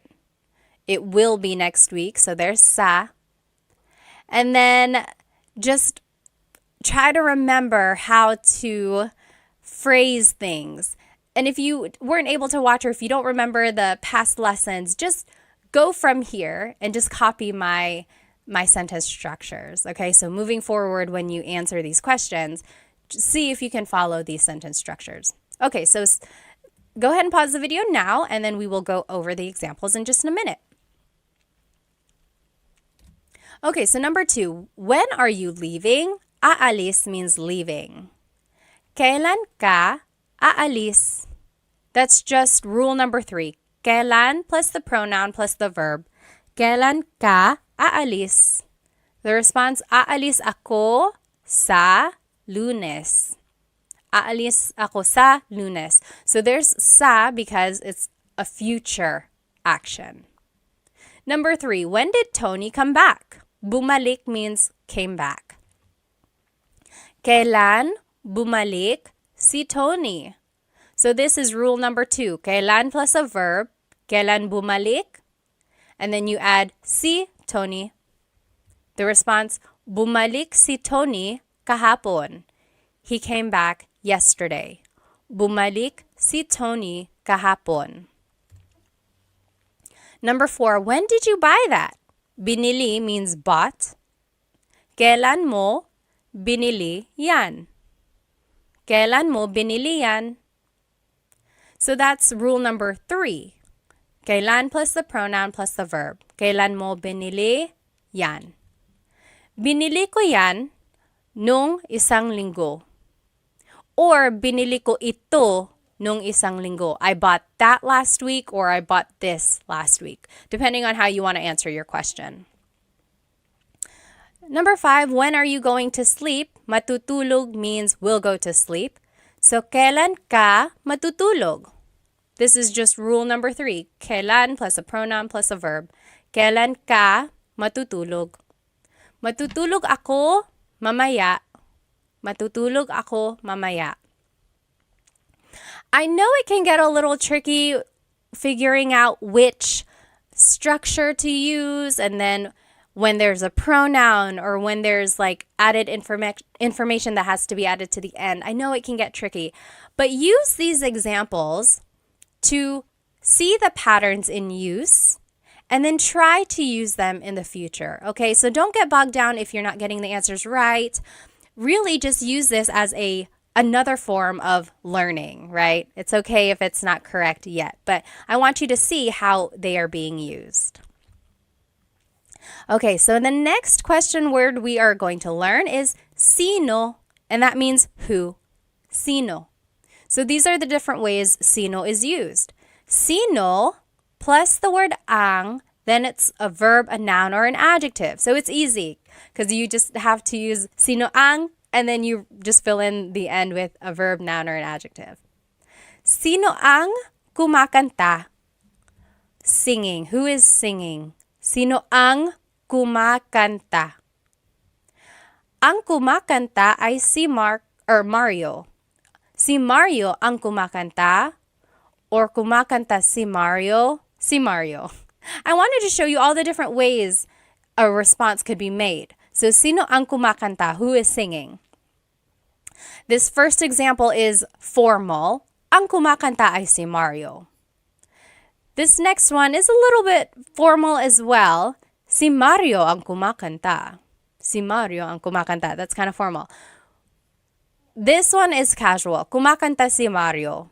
Speaker 1: It will be next week. So there's sa. And then just try to remember how to phrase things. And if you weren't able to watch or if you don't remember the past lessons, just go from here and just copy my sentence structures. Okay, so moving forward when you answer these questions, see if you can follow these sentence structures. Okay, so go ahead and pause the video now and then we will go over the examples in just a minute. Okay, so number 2, when are you leaving? Aalis means leaving. Kailan ka aalis? That's just rule number 3. Kailan plus the pronoun plus the verb. Kailan ka aalis? The response, aalis ako sa Lunes. Aalis ako sa Lunes. So there's sa because it's a future action. Number 3, when did Tony come back? Bumalik means came back. Kailan bumalik si Tony? So this is rule number 2. Kailan plus a verb. Kailan bumalik? And then you add si Tony. The response, bumalik si Tony kahapon. He came back yesterday. Bumalik si Tony kahapon. Number 4, when did you buy that? Binili means bought. Kailan mo binili yan? Kailan mo binili yan? So that's rule number 3. Kailan plus the pronoun plus the verb. Kailan mo binili yan? Binili ko yan nung isang linggo. Or binili ko ito nung isang linggo. I bought that last week or I bought this last week, depending on how you want to answer your question. Number 5, when are you going to sleep? Matutulog means will go to sleep. So, kailan ka matutulog? This is just rule number 3. Kailan plus a pronoun plus a verb. Kailan ka matutulog? Matutulog ako mamaya. Matutulog ako mamaya. I know it can get a little tricky figuring out which structure to use, and then when there's a pronoun or when there's like added information that has to be added to the end. I know it can get tricky, but use these examples to see the patterns in use and then try to use them in the future. Okay, so don't get bogged down if you're not getting the answers right. Really just use this as another form of learning, right? It's okay if it's not correct yet, but I want you to see how they are being used. Okay, so the next question word we are going to learn is sino, and that means who. Sino. So these are the different ways sino is used. Sino plus the word ang, then it's a verb, a noun, or an adjective. So it's easy because you just have to use sino ang, and then you just fill in the end with a verb, noun, or an adjective. Sino ang kumakanta? Singing. Who is singing? Sino ang kumakanta? Ang kumakanta ay si Mario. Si Mario ang kumakanta, or kumakanta si Mario? Si Mario. I wanted to show you all the different ways a response could be made. So, sino ang kumakanta? Who is singing? This first example is formal. Ang kumakanta ay si Mario. This next one is a little bit formal as well. Si Mario ang kumakanta. Si Mario ang kumakanta. That's kind of formal. This one is casual. Kumakanta si Mario.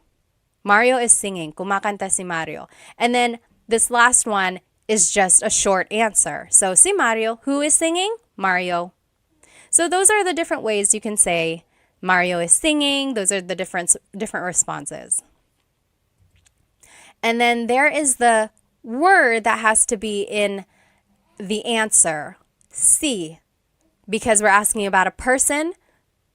Speaker 1: Mario is singing. Kumakanta si Mario. And then this last one is just a short answer. So, si Mario. Who is singing? Mario. So those are the different ways you can say Mario is singing. Those are the different responses. And then there is the word that has to be in the answer. Si. Because we're asking about a person,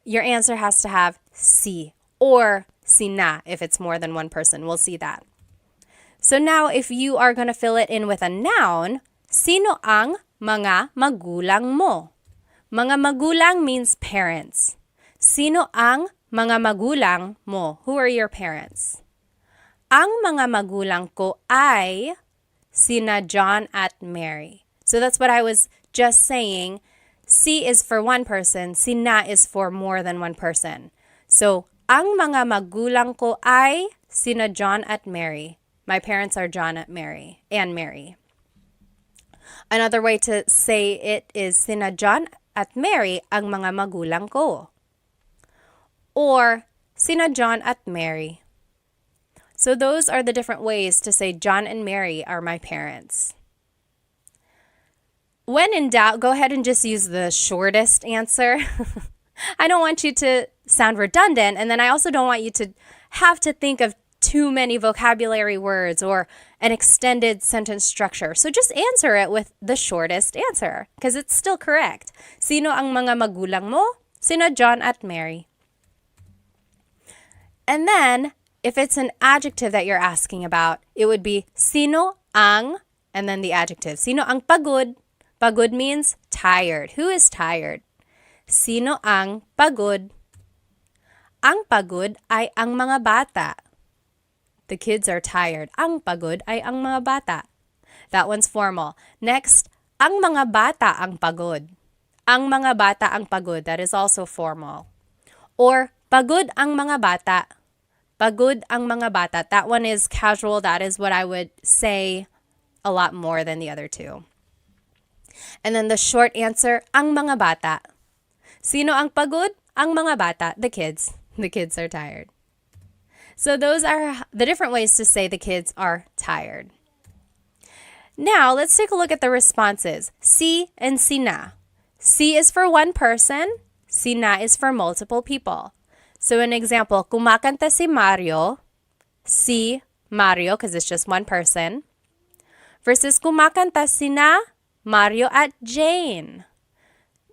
Speaker 1: your answer has to have si. Or sina if it's more than one person. We'll see that. So now if you are going to fill it in with a noun, sino ang mga magulang mo? Mga magulang means parents. Sino ang mga magulang mo? Who are your parents? Ang mga magulang ko ay sina John at Mary. So that's what I was just saying. Si is for one person. Sina is for more than one person. So, ang mga magulang ko ay sina John at Mary. My parents are John at Mary and Mary. Another way to say it is sina John at Mary ang mga magulang ko. Or sina John at Mary. So those are the different ways to say John and Mary are my parents. When in doubt, go ahead and just use the shortest answer. I don't want you to sound redundant, and then I also don't want you to have to think of too many vocabulary words or an extended sentence structure. So just answer it with the shortest answer because it's still correct. Sino ang mga magulang mo? Sino John at Mary. And then, if it's an adjective that you're asking about, it would be sino ang, and then the adjective. Sino ang pagod? Pagod means tired. Who is tired? Sino ang pagod? Ang pagod ay ang mga bata. The kids are tired. Ang pagod ay ang mga bata. That one's formal. Next, ang mga bata ang pagod. Ang mga bata ang pagod. That is also formal. Or, pagod ang mga bata. Pagod ang mga bata. That one is casual. That is what I would say a lot more than the other two. And then the short answer, ang mga bata. Sino ang pagod? Ang mga bata. The kids. The kids are tired. So those are the different ways to say the kids are tired. Now, let's take a look at the responses. Si and sina. Si is for one person. Sina is for multiple people. So an example, kumakanta si Mario. Si Mario, because it's just one person. Versus kumakanta sina Mario at Jane.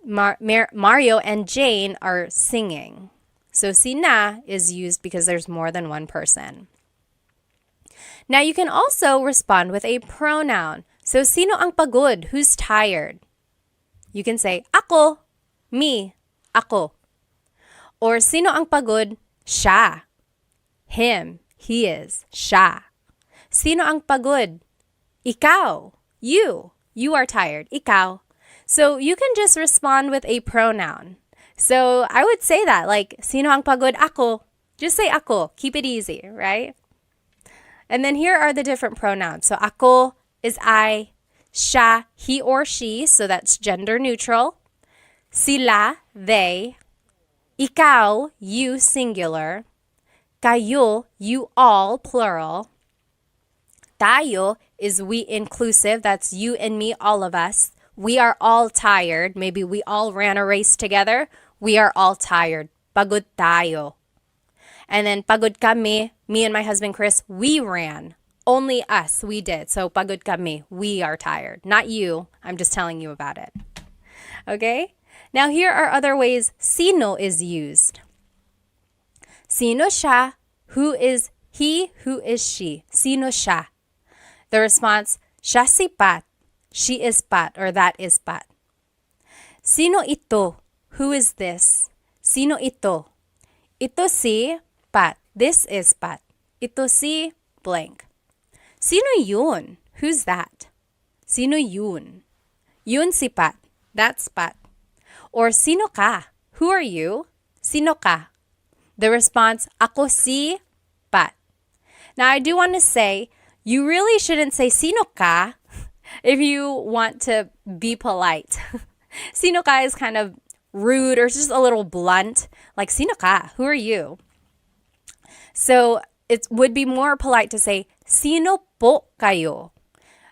Speaker 1: Mario and Jane are singing. So sina is used because there's more than one person. Now you can also respond with a pronoun. So sino ang pagod? Who's tired? You can say, ako, me, ako. Or sino ang pagod? Siya. Him, he is, siya. Sino ang pagod? Ikaw, you. You are tired, ikaw. So you can just respond with a pronoun. So I would say that, like, sino ang pagod? Ako. Just say ako. Keep it easy, right? And then here are the different pronouns. So ako is I, siya, he or she, so that's gender neutral. Sila, they. Ikaw, you, singular. Kayo, you all, plural. Tayo is we inclusive. That's you and me, all of us. We are all tired. Maybe we all ran a race together. We are all tired. Pagod tayo. And then pagod kami, me and my husband Chris, we ran. Only us, we did. So pagod kami, we are tired. Not you. I'm just telling you about it. Okay? Now here are other ways sino is used. Sino siya? Who is he? Who is she? Sino siya? The response, siya si Pat. She is Pat, or that is Pat. Sino ito? Who is this? Sino ito? Ito si Pat. This is Pat. Ito si blank. Sino yun? Who's that? Sino yun? Yun si Pat. That's Pat. Or sino ka? Who are you? Sino ka? The response, ako si Pat. Now, I do want to say, you really shouldn't say sino ka if you want to be polite. Sino ka is kind of rude or just a little blunt. Like, sino ka? Who are you? So it would be more polite to say, sino po kayo?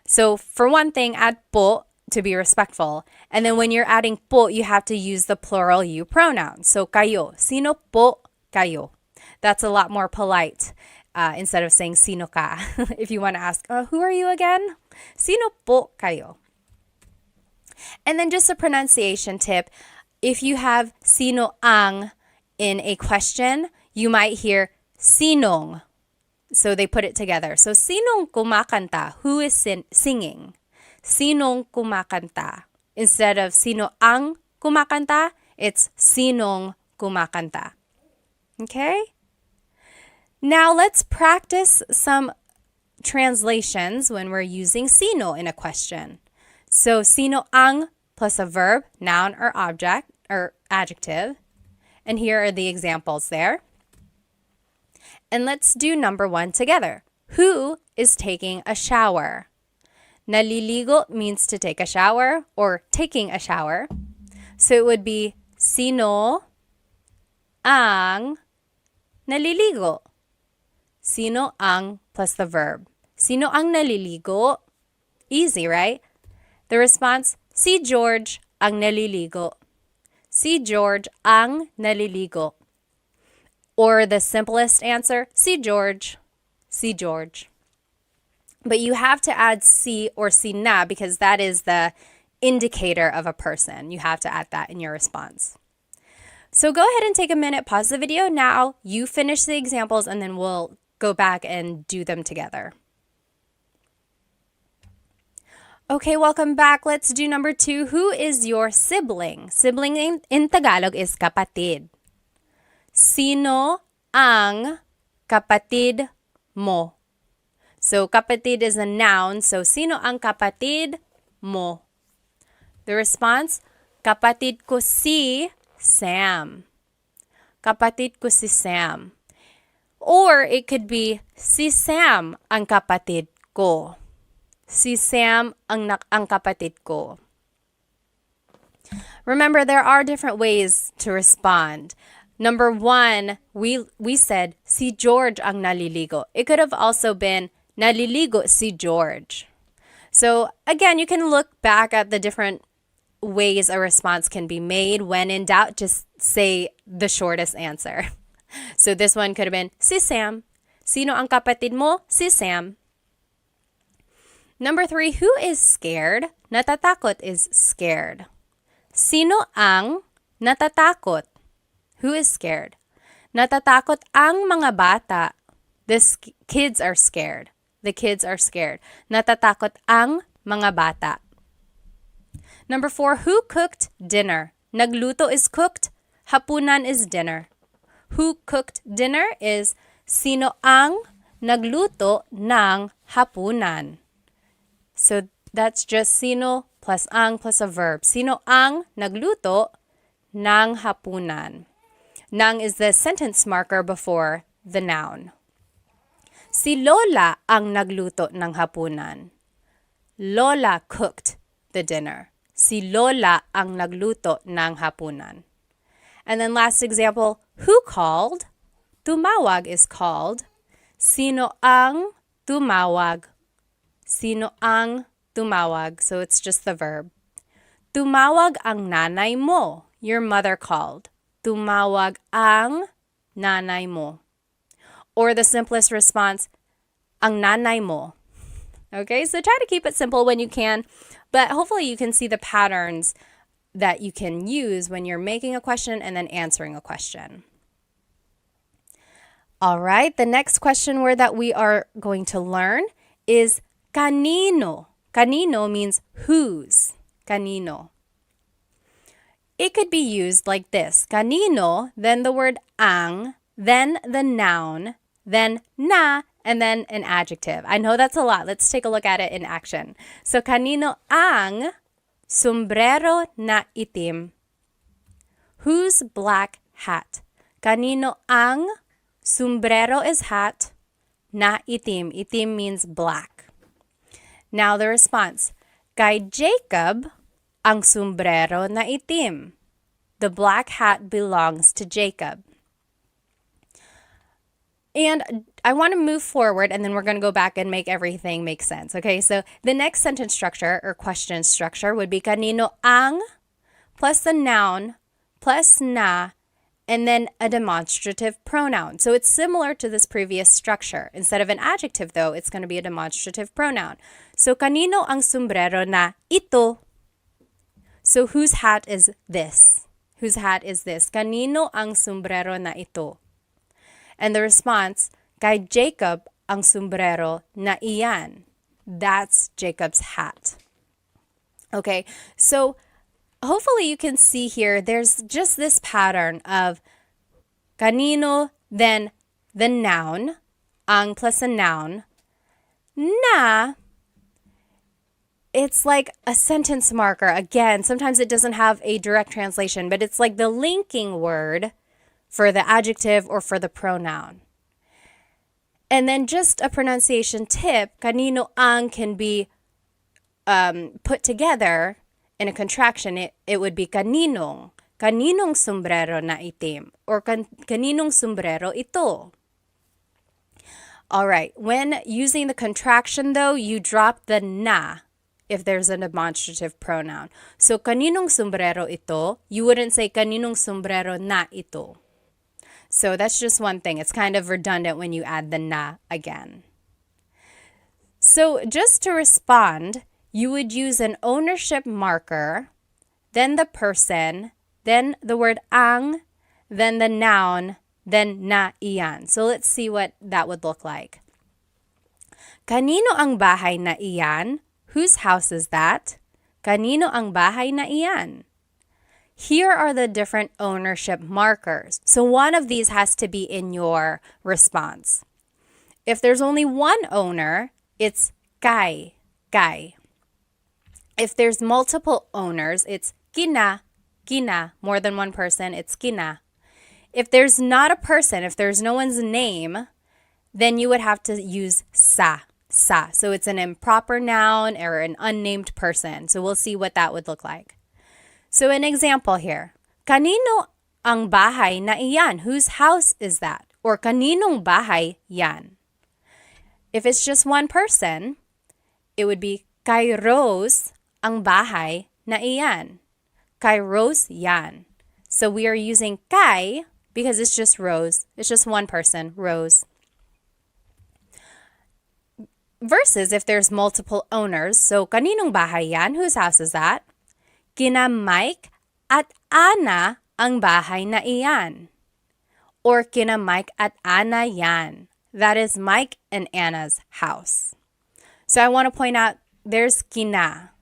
Speaker 1: So for one thing, add po to be respectful. And then when you're adding po, you have to use the plural you pronoun. So kayo, sino po kayo? That's a lot more polite instead of saying sino ka. If you want to ask, who are you again? Sino po kayo? And then just a pronunciation tip. If you have sino ang in a question, you might hear sinong. So they put it together. So sinong kumakanta? Who is singing? Sinong kumakanta? Instead of sino ang kumakanta, it's sinong kumakanta. Okay? Now let's practice some translations when we're using sino in a question. So sino ang plus a verb, noun or object or adjective. And here are the examples there. And let's do number 1 together. Who is taking a shower? Naliligo means to take a shower or taking a shower. So it would be sino ang naliligo. Sino ang plus the verb. Sino ang naliligo? Easy, right? The response, si George ang naliligo. Si George ang naliligo. Or the simplest answer, si George. Si George. But you have to add si or si na because that is the indicator of a person. You have to add that in your response. So go ahead and take a minute, pause the video now. You finish the examples and then we'll go back and do them together. Okay, welcome back. Let's do number 2. Who is your sibling? Sibling in Tagalog is kapatid. Sino ang kapatid mo? So kapatid is a noun. So sino ang kapatid mo? The response, kapatid ko si Sam. Kapatid ko si Sam. Or it could be, si Sam ang kapatid ko. Si Sam ang kapatid ko. Remember, there are different ways to respond. Number 1, we said, si George ang naliligo. It could have also been, naliligo si George. So again, you can look back at the different ways a response can be made. When in doubt, just say the shortest answer. So this one could have been, si Sam. Sino ang kapatid mo? Si Sam. Number 3, who is scared? Natatakot is scared. Sino ang natatakot? Who is scared? Natatakot ang mga bata. The kids are scared. The kids are scared. Natatakot ang mga bata. Number 4, who cooked dinner? Nagluto is cooked, hapunan is dinner. Who cooked dinner is sino ang nagluto ng hapunan. So that's just sino plus ang plus a verb. Sino ang nagluto ng hapunan? Nang is the sentence marker before the noun. Si Lola ang nagluto ng hapunan. Lola cooked the dinner. Si Lola ang nagluto ng hapunan. And then last example, who called? Tumawag is called. Sino ang tumawag? Sino ang tumawag? So it's just the verb. Tumawag ang nanay mo. Your mother called. Tumawag ang nanay mo. Or the simplest response, ang nanay mo. Okay, so try to keep it simple when you can, but hopefully you can see the patterns that you can use when you're making a question and then answering a question. All right, the next question word that we are going to learn is kanino. Kanino means whose. Kanino. It could be used like this. Kanino, then the word ang, then the noun, then na, and then an adjective. I know that's a lot. Let's take a look at it in action. So, kanino ang sombrero na itim? Whose black hat? Kanino ang sombrero is hat, na itim. Itim means black. Now the response. Kay Jacob ang sombrero na itim. The black hat belongs to Jacob. And I want to move forward and then we're going to go back and make everything make sense. Okay, so the next sentence structure or question structure would be kanino ang plus the noun plus na and then a demonstrative pronoun. So it's similar to this previous structure. Instead of an adjective though, it's going to be a demonstrative pronoun. So kanino ang sombrero na ito? So whose hat is this? Whose hat is this? Kanino ang sombrero na ito? And the response, kay Jacob ang sombrero na iyan. That's Jacob's hat. Okay, so hopefully you can see here, there's just this pattern of kanino, then the noun, ang plus a noun, na, it's like a sentence marker. Again, sometimes it doesn't have a direct translation, but it's like the linking word for the adjective or for the pronoun. And then just a pronunciation tip, kanino ang can be put together in a contraction. It would be kaninong. Kaninong sombrero na itim. Or kaninong sombrero ito. All right, when using the contraction though, you drop the na if there's a demonstrative pronoun. So kaninong sombrero ito, you wouldn't say kaninong sombrero na ito. So that's just one thing. It's kind of redundant when you add the na again. So just to respond, you would use an ownership marker, then the person, then the word ang, then the noun, then na iyan. So let's see what that would look like. Kanino ang bahay na iyan? Whose house is that? Kanino ang bahay na iyan? Here are the different ownership markers. So one of these has to be in your response. If there's only one owner, it's kay, kay. If there's multiple owners, it's kina, kina. More than one person, it's kina. If there's not a person, if there's no one's name, then you would have to use sa, sa. So it's an improper noun or an unnamed person. So we'll see what that would look like. So an example here, kanino ang bahay na iyan? Whose house is that? Or kaninong bahay yan? If it's just one person, it would be kay Rose ang bahay na iyan. Kay Rose yan. So we are using kay because it's just Rose. It's just one person, Rose. Versus if there's multiple owners, so kaninong bahay yan? Whose house is that? Kina Mike at Ana ang bahay na iyan. Or kina Mike at Ana yan. That is Mike and Anna's house. So I want to point out there's kina.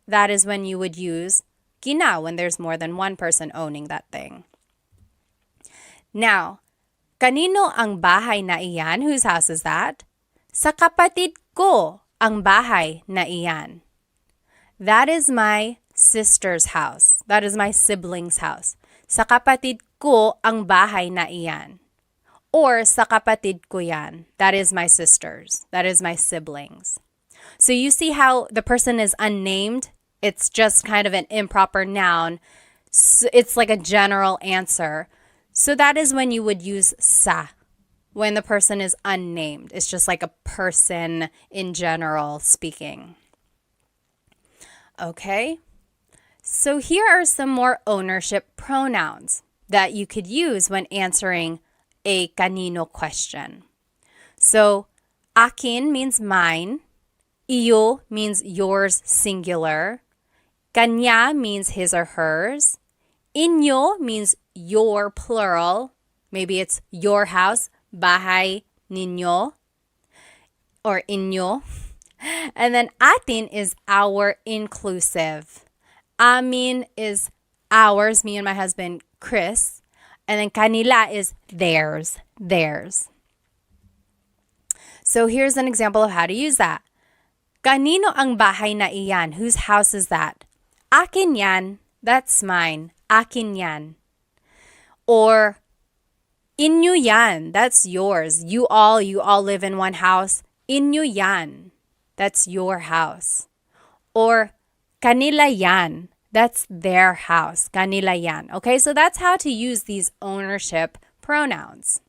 Speaker 1: that is when you would use kina when there's more than one person owning that thing. Now, kanino ang bahay na iyan? Whose house is that? Sa kapatid ko ang bahay na iyan. That is my sister's house. That is my sibling's house. Sa kapatid ko ang bahay na iyan. Or sa kapatid ko yan. That is my sister's. That is my siblings. So you see how the person is unnamed? It's just kind of an improper noun. It's like a general answer. So that is when you would use sa, when the person is unnamed. It's just like a person in general speaking. Okay, so here are some more ownership pronouns that you could use when answering a kanino question. So, akin means mine. Iyo means yours singular. Kanya means his or hers. Inyo means your plural. Maybe it's your house, bahay ninyo, or inyo. And then atin is our inclusive. Amin is ours, me and my husband, Chris. And then kanila is theirs. So here's an example of how to use that. Kanino ang bahay na iyan? Whose house is that? Akin yan. That's mine. Akin yan. Or inyo yan. That's yours. You all live in one house. Inyo yan. That's your house. Or kanila yan. That's their house. Kanila yan. Okay, so that's how to use these ownership pronouns.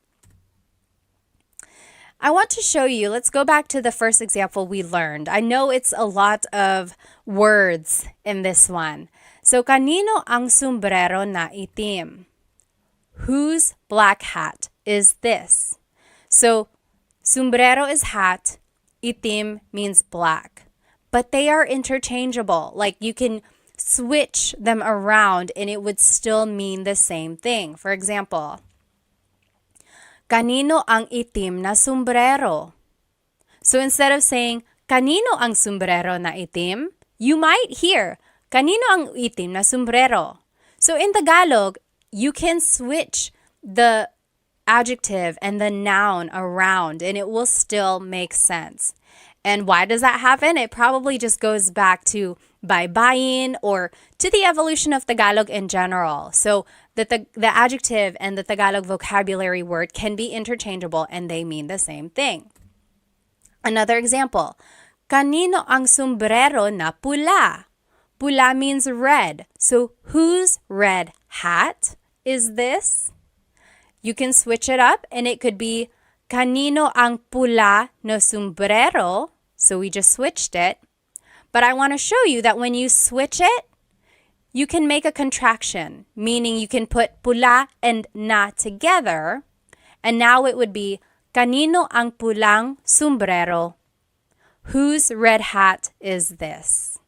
Speaker 1: I want to show you, let's go back to the first example we learned. I know it's a lot of words in this one. So, kanino ang sombrero na itim? Whose black hat is this? So, sombrero is hat, itim means black. But they are interchangeable. Like you can switch them around and it would still mean the same thing. For example, kanino ang itim na sombrero? So instead of saying, kanino ang sombrero na itim, you might hear, kanino ang itim na sombrero? So in Tagalog, you can switch the adjective and the noun around and it will still make sense. And why does that happen? It probably just goes back to baybayin or to the evolution of Tagalog in general. So the adjective and the Tagalog vocabulary word can be interchangeable and they mean the same thing. Another example, kanino ang sombrero na pula? Pula means red. So whose red hat is this? You can switch it up and it could be kanino ang pula no sombrero? So we just switched it. But I want to show you that when you switch it, you can make a contraction, meaning you can put pula and na together. And now it would be kanino ang pulang sombrero? Whose red hat is this?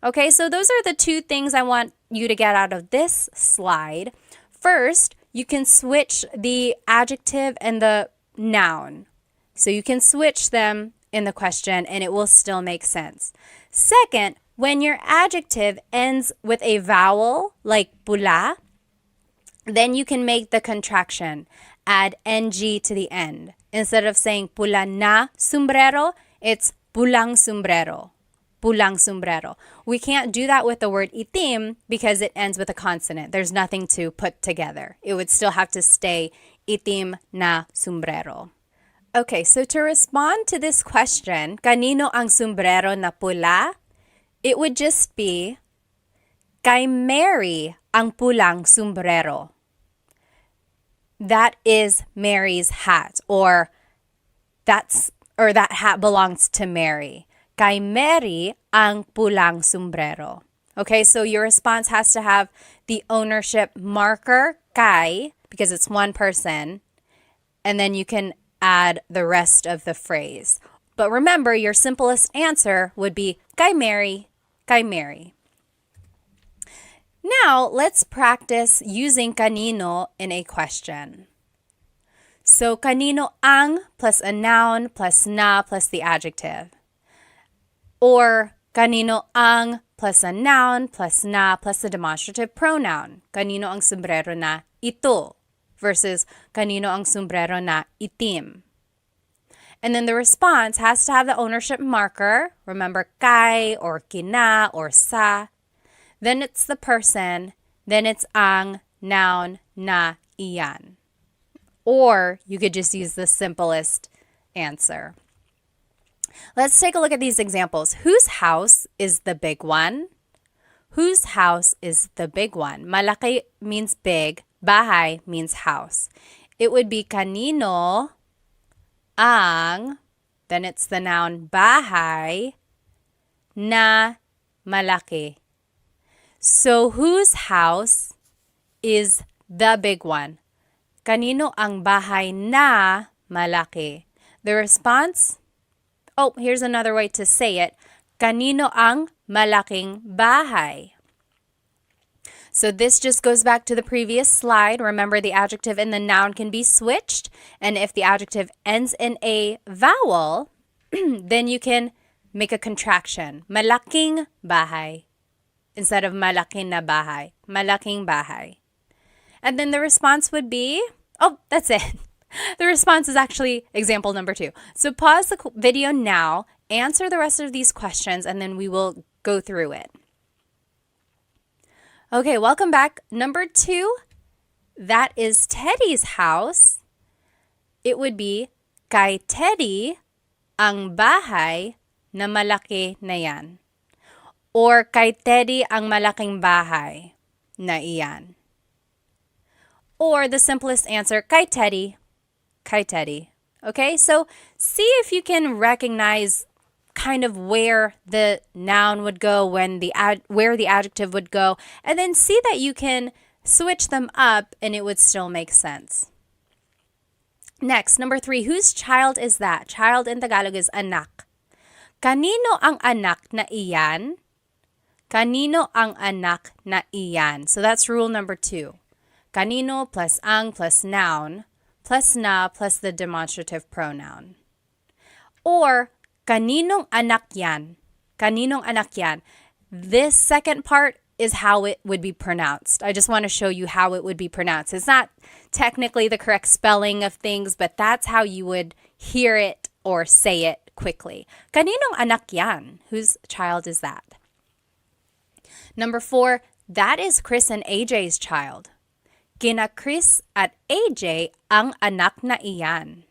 Speaker 1: Okay, so those are the two things I want you to get out of this slide. First, you can switch the adjective and the noun. So you can switch them in the question and it will still make sense. Second, when your adjective ends with a vowel like pula, then you can make the contraction. Add ng to the end. Instead of saying pula na sombrero, it's pulang sombrero. Pulang sombrero. We can't do that with the word itim because it ends with a consonant. There's nothing to put together. It would still have to stay itim na sombrero. Okay, so to respond to this question, kanino ang sombrero na pula? It would just be, kay Mary ang pulang sombrero. That is Mary's hat, or that hat belongs to Mary. Kay Mary ang pulang sombrero. Okay, so your response has to have the ownership marker, kay, because it's one person, and then you can add the rest of the phrase. But remember, your simplest answer would be kay Mary, kay Mary. Now, let's practice using kanino in a question. So, kanino ang plus a noun plus na plus the adjective. Or Kanino ang plus a noun plus na plus a demonstrative pronoun. Kanino ang sombrero na ito versus kanino ang sombrero na itim. And then the response has to have the ownership marker. Remember, kay or kina or sa. Then it's the person. Then it's ang noun na iyan. Or you could just use the simplest answer. Let's take a look at these examples. Whose house is the big one? Whose house is the big one? Malaki means big. Bahay means house. It would be kanino ang, then it's the noun bahay na malaki. So whose house is the big one? Kanino ang bahay na malaki? The response, here's another way to say it. Kanino ang malaking bahay? So this just goes back to the previous slide. Remember, the adjective and the noun can be switched. And if the adjective ends in a vowel, then you can make a contraction. Malaking bahay instead of malaking na bahay. Malaking bahay. And then the response would be, that's it. The response is actually example number 2. So pause the video now, answer the rest of these questions, and then we will go through it. Okay, welcome back. Number 2, that is Teddy's house. It would be, kay Teddy ang bahay na malaki na yan. Or kay Teddy ang malaking bahay na iyan. Or the simplest answer, kay Teddy. Kay Teddy. Okay, so see if you can recognize kind of where the noun would go, where the adjective would go, and then see that you can switch them up and it would still make sense. Next, number 3, whose child is that? Child in Tagalog is anak. Kanino ang anak na iyan? Kanino ang anak na iyan? So that's rule number 2. Kanino plus ang plus noun plus na plus the demonstrative pronoun. Or kaninong anak yan? Kaninong anak yan? This second part is how it would be pronounced. I just want to show you how it would be pronounced. It's not technically the correct spelling of things, but that's how you would hear it or say it quickly. Kaninong anak yan? Whose child is that? Number 4, that is Chris and AJ's child. Kina Chris at AJ ang anak na iyan.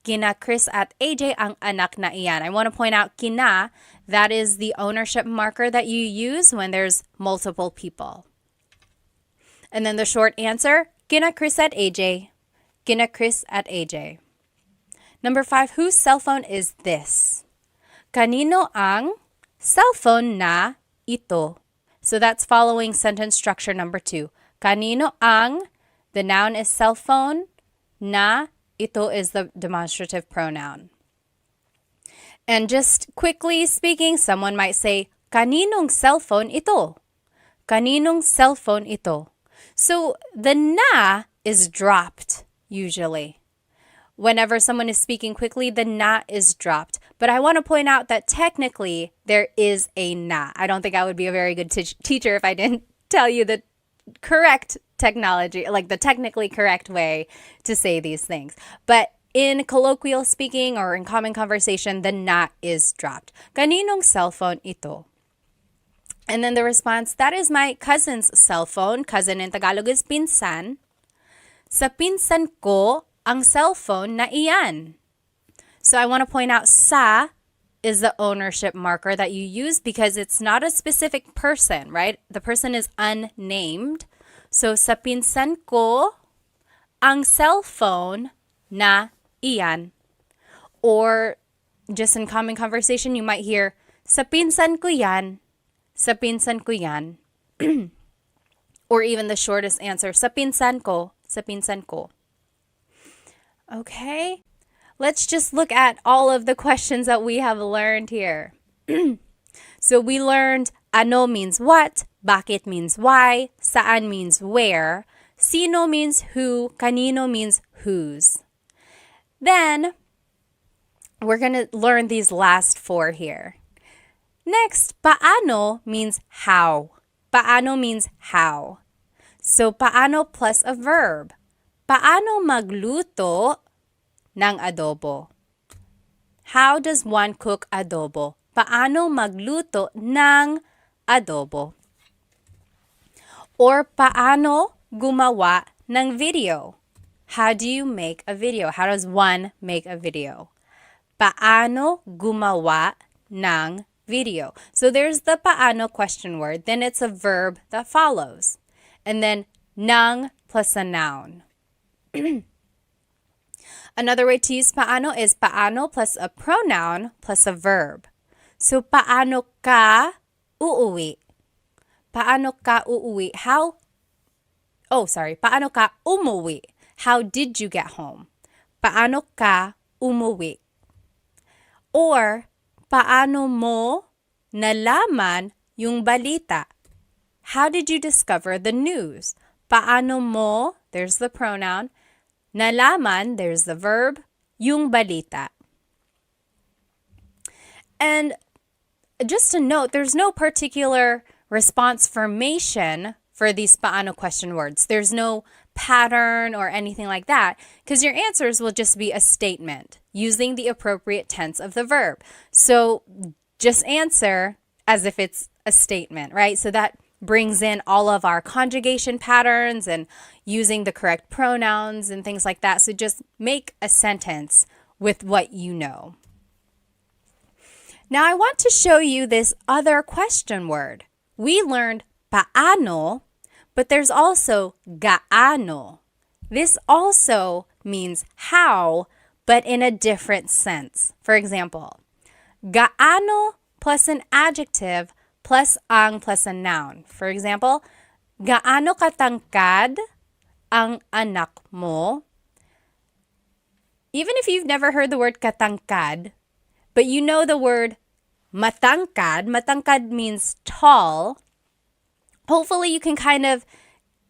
Speaker 1: Kina Chris at AJ ang anak na iyan. I want to point out kina, that is the ownership marker that you use when there's multiple people. And then the short answer, kina Chris at AJ. Kina Chris at AJ. Number 5, whose cell phone is this? Kanino ang cellphone na ito? So that's following sentence structure number 2. Kanino ang, the noun is cell phone, na, ito is the demonstrative pronoun. And just quickly speaking, someone might say, kaninong cell phone ito? Kaninong cell phone ito? So the na is dropped usually. Whenever someone is speaking quickly, the na is dropped. But I want to point out that technically there is a na. I don't think I would be a very good teacher if I didn't tell you the correct technology, like the technically correct way to say these things. But in colloquial speaking or in common conversation, the na is dropped. Kaninong cell phone ito? And then the response, that is my cousin's cell phone. Cousin in Tagalog is pinsan. Sa pinsan ko ang cell phone na iyan. So I want to point out sa is the ownership marker that you use because it's not a specific person, right? The person is unnamed. So sa pinsan ko ang cell phone na iyan. Or just in common conversation, you might hear, sa pinsan ko yan. Sa pinsan ko yan. Or even the shortest answer, sa pinsan ko. Sa pinsan ko. Okay. Let's just look at all of the questions that we have learned here. So we learned ano means what, bakit means why, saan means where, sino means who, kanino means whose. Then we're going to learn these last 4 here. Next, paano means how. Paano means how. So, paano plus a verb. Paano magluto ng adobo? How does one cook adobo? Paano magluto ng adobo? Or paano gumawa ng video? How do you make a video? How does one make a video? Paano gumawa ng video? So there's the paano question word, then it's a verb that follows. And then ng plus a noun. Another way to use paano is paano plus a pronoun plus a verb. So paano ka uuwi? Paano ka uuwi? Paano ka umuwi? How did you get home? Paano ka umuwi? Or, paano mo nalaman yung balita? How did you discover the news? Paano mo, there's the pronoun, nalaman, there's the verb, yung balita. And just to note, there's no particular response formation for these paano question words. There's no pattern or anything like that because your answers will just be a statement using the appropriate tense of the verb. So just answer as if it's a statement, right? So that brings in all of our conjugation patterns and using the correct pronouns and things like that. So just make a sentence with what you know. Now I want to show you this other question word. We learned paano, but there's also gaano. This also means how, but in a different sense. For example, gaano plus an adjective plus ang plus a noun. For example, gaano katangkad ang anak mo? Even if you've never heard the word katangkad, but you know the word matangkad. Matangkad means tall. Hopefully you can kind of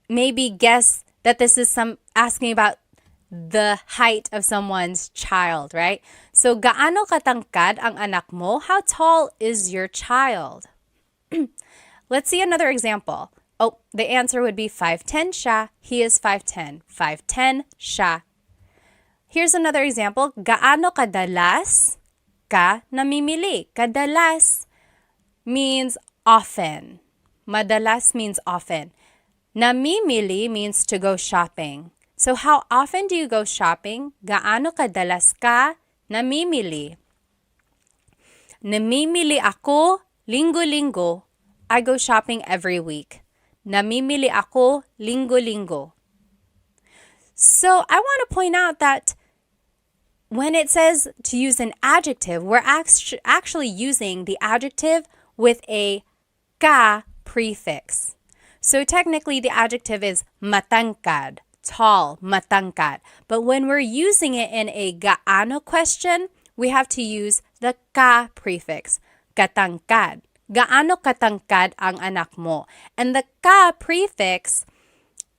Speaker 1: maybe guess that this is asking about the height of someone's child, right? So, gaano katangkad ang anak mo? How tall is your child? Let's see another example. Oh, the answer would be 5'10" siya. He is 5'10". 5'10" siya. Here's another example. Gaano kadalas ka namimili? Kadalas means often. Madalas means often. Namimili means to go shopping. So how often do you go shopping? Gaano kadalas ka namimili? Namimili ako linggo-linggo. I go shopping every week. Namimili ako linggo-linggo. So I want to point out that when it says to use an adjective, we're actually using the adjective with a ka prefix. So technically the adjective is matangkad, tall, matangkad. But when we're using it in a gaano question, we have to use the ka prefix, katangkad. Gaano katangkad ang anak mo? And the ka prefix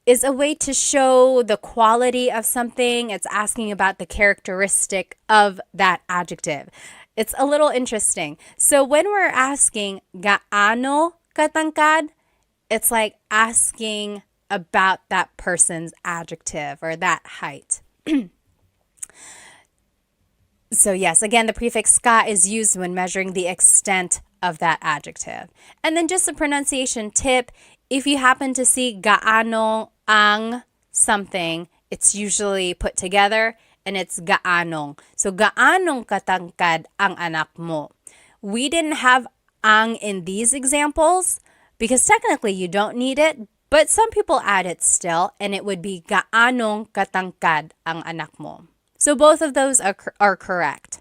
Speaker 1: is a way to show the quality of something. It's asking about the characteristic of that adjective. It's a little interesting. So when we're asking gaano katangkad, it's like asking about that person's adjective or that height. So yes, again, the prefix ka is used when measuring the extent of that adjective. And then just a pronunciation tip, if you happen to see gaano ang something, it's usually put together and it's gaanong. So gaanong katangkad ang anak mo? We didn't have ang in these examples because technically you don't need it, but some people add it still and it would be gaanong katangkad ang anak mo. So both of those are correct.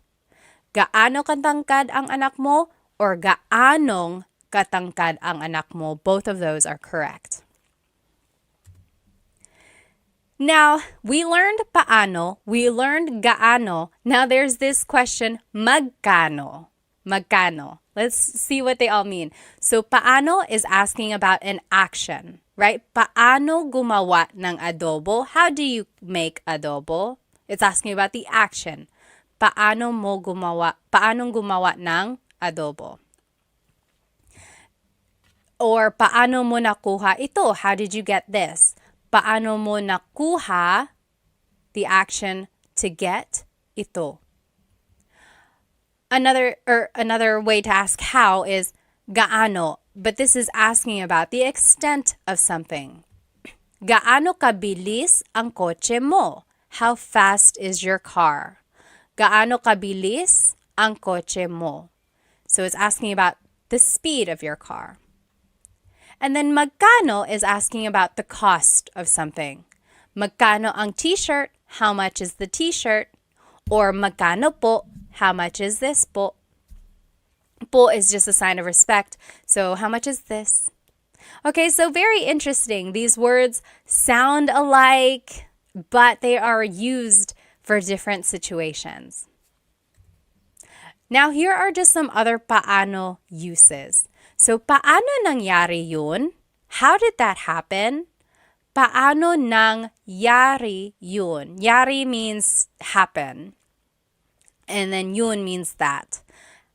Speaker 1: Gaano katangkad ang anak mo or gaanong katangkad ang anak mo? Both of those are correct. Now, we learned paano, we learned gaano. Now there's this question, magkano. Magkano. Let's see what they all mean. So paano is asking about an action, right? Paano gumawa ng adobo? How do you make adobo? It's asking about the action. Paano gumawa ng adobo? Or paano mo nakuha ito? How did you get this? Paano mo nakuha, the action to get, ito. Another way to ask how is gaano, but this is asking about the extent of something. Gaano kabilis ang kotse mo? How fast is your car? Gaano kabilis ang kotse mo? So it's asking about the speed of your car. And then magkano is asking about the cost of something. Magkano ang t-shirt? How much is the t-shirt? Or magkano po? How much is this po? Po is just a sign of respect. So how much is this? Okay, so very interesting. These words sound alike, but they are used for different situations. Now, here are just some other paano uses. So, paano nangyari yun? How did that happen? Paano nangyari yun? Yari means happen. And then yun means that.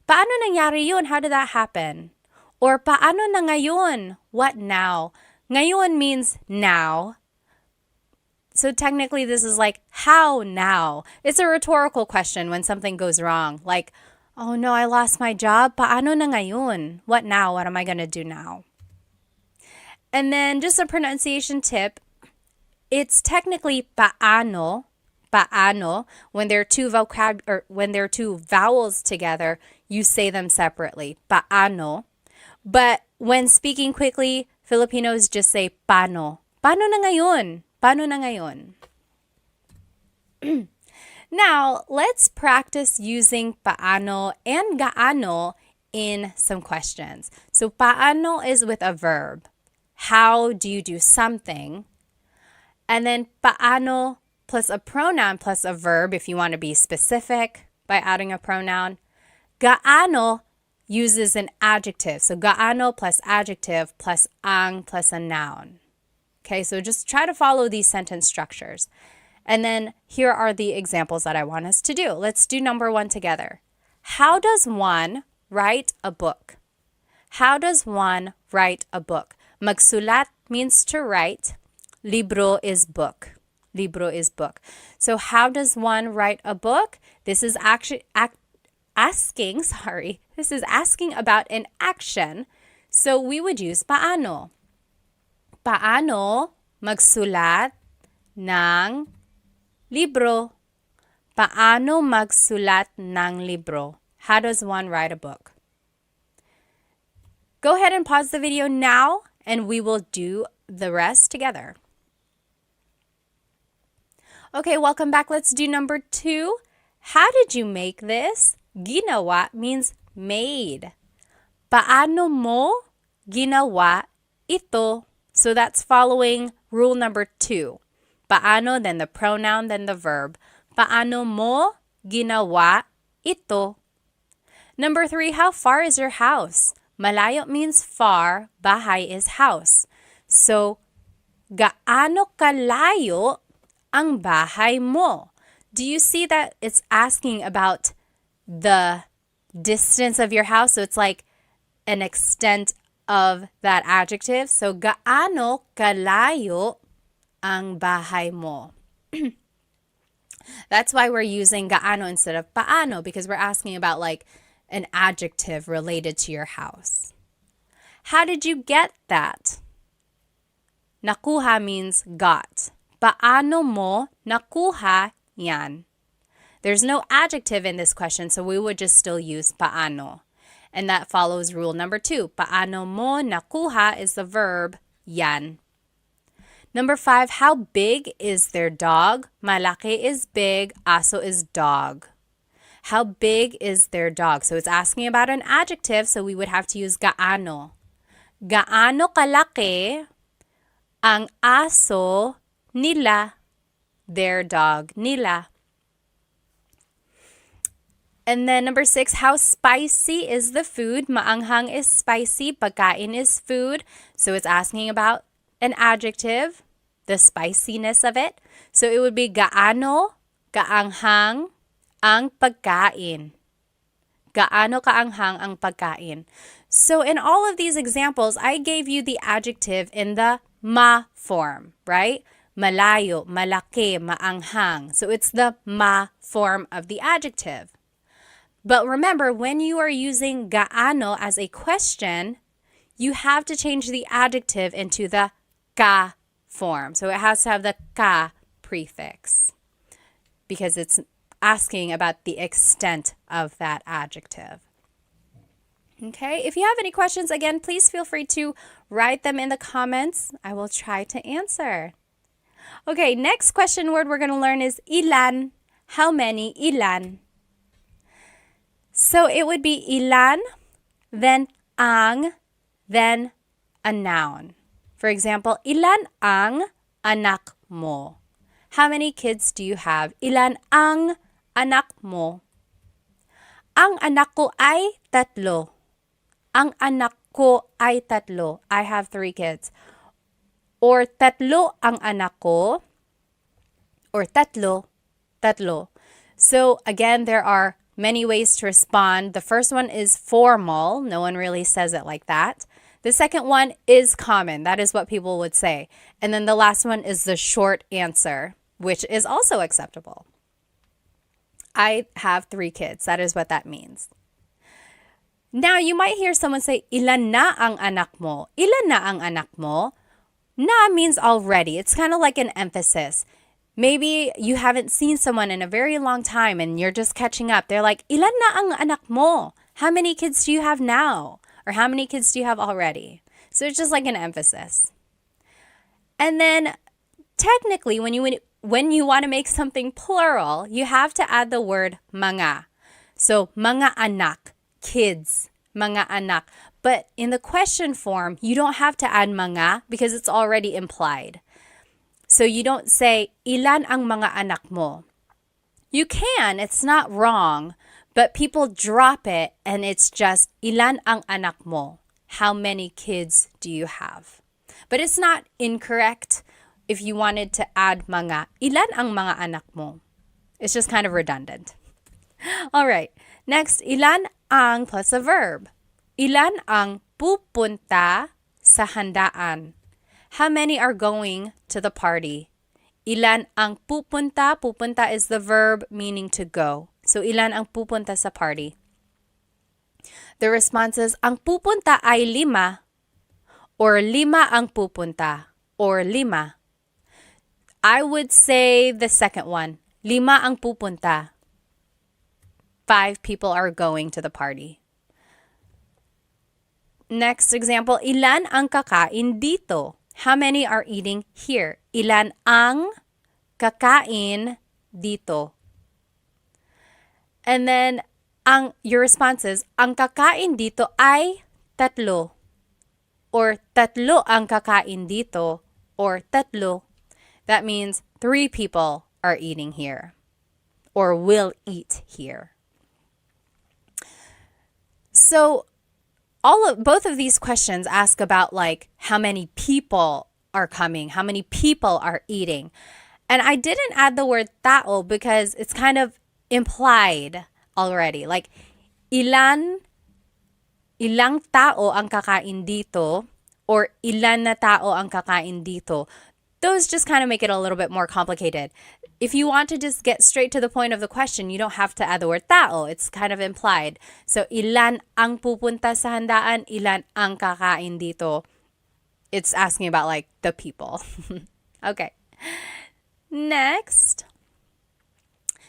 Speaker 1: Paano nangyari yun? How did that happen? Or paano na ngayon? What now? Ngayon means now. So technically this is like, how now? It's a rhetorical question when something goes wrong. Like, oh no, I lost my job. Paano na ngayon? What now? What am I going to do now? And then just a pronunciation tip. It's technically paano. Paano. When there are two vowels together, you say them separately. Paano. But when speaking quickly, Filipinos just say paano. Paano na ngayon? Paano na ngayon? Now, let's practice using paano and gaano in some questions. So, paano is with a verb. How do you do something? And then paano plus a pronoun plus a verb if you want to be specific by adding a pronoun. Gaano uses an adjective. So, gaano plus adjective plus ang plus a noun. Okay, so just try to follow these sentence structures. And then here are the examples that I want us to do. Let's do number 1 together. How does one write a book? How does one write a book? Magsulat means to write. Libro is book. Libro is book. So how does one write a book? This is actually asking about an action. So we would use paano. Paano magsulat ng libro? Paano magsulat ng libro? How does one write a book? Go ahead and pause the video now, and we will do the rest together. Okay, welcome back. Let's do number 2. How did you make this? Ginawa means made. Paano mo ginawa ito? So that's following rule number 2. Paano, then the pronoun, then the verb. Paano mo ginawa ito? Number 3, how far is your house? Malayo means far, bahay is house. So, gaano kalayo ang bahay mo? Do you see that it's asking about the distance of your house? So it's like an extent of that adjective. So, gaano kalayo ang bahay mo? That's why we're using gaano instead of paano, because we're asking about like an adjective related to your house. How did you get that? Nakuha means got. Paano mo nakuha yan? There's no adjective in this question, so we would just still use paano. And that follows rule number 2. Paano mo nakuha is the verb yan. Number 5, how big is their dog? Malaki is big, aso is dog. How big is their dog? So it's asking about an adjective, so we would have to use gaano. Gaano kalaki ang aso nila, their dog nila. And then number 6, how spicy is the food? Maanghang is spicy, pagkain is food. So it's asking about an adjective, the spiciness of it. So it would be gaano kaanghang ang pagkain. Gaano kaanghang ang pagkain? So in all of these examples, I gave you the adjective in the ma form, right? Malayo, malaki, maanghang. So it's the ma form of the adjective. But remember, when you are using gaano as a question, you have to change the adjective into the ka form. So it has to have the ka prefix because it's asking about the extent of that adjective. Okay, if you have any questions, again, please feel free to write them in the comments. I will try to answer. Okay, next question word we're going to learn is ilan. How many? Ilan. So it would be ilan, then ang, then a noun. For example, ilan ang anak mo? How many kids do you have? Ilan ang anak mo? Ang anak ko ay 3. Ang anak ko ay 3. I have 3 kids. Or 3 ang anak ko. Or 3. So again, there are many ways to respond. The first one is formal. No one really says it like that. The second one is common. That is what people would say. And then the last one is the short answer, which is also acceptable. I have 3 kids. That is what that means. Now, you might hear someone say, ilan na ang anak mo? Ilan na ang anak mo? Na means already. It's kind of like an emphasis. Maybe you haven't seen someone in a very long time and you're just catching up. They're like, ilan na ang anak mo? How many kids do you have now? Or how many kids do you have already? So it's just like an emphasis. And then technically, when you want to make something plural, you have to add the word mga. So mga anak, kids, mga anak. But in the question form, you don't have to add mga because it's already implied. So you don't say, ilan ang mga anak mo? You can, it's not wrong, but people drop it and it's just, ilan ang anak mo? How many kids do you have? But it's not incorrect if you wanted to add mga, ilan ang mga anak mo? It's just kind of redundant. All right, next, ilan ang plus a verb. Ilan ang pupunta sa handaan? How many are going to the party? Ilan ang pupunta? Pupunta is the verb meaning to go. So, ilan ang pupunta sa party? The response is, ang pupunta ay 5. Or 5 ang pupunta. Or 5. I would say the second one. 5 ang pupunta. 5 people are going to the party. Next example, ilan ang kakain dito? How many are eating here? Ilan ang kakain dito? And then, your response is, ang kakain dito ay 3. Or 3 ang kakain dito. Or 3. That means 3 people are eating here. Or will eat here. So, both of these questions ask about like how many people are coming, how many people are eating. And I didn't add the word tao because it's kind of implied already. Like ilang tao ang kakain dito or ilan na tao ang kakain dito. Those just kind of make it a little bit more complicated. If you want to just get straight to the point of the question, you don't have to add the word tao. It's kind of implied. So, ilan ang pupunta sa handaan, ilan ang kakain dito. It's asking about like the people. Okay. Next.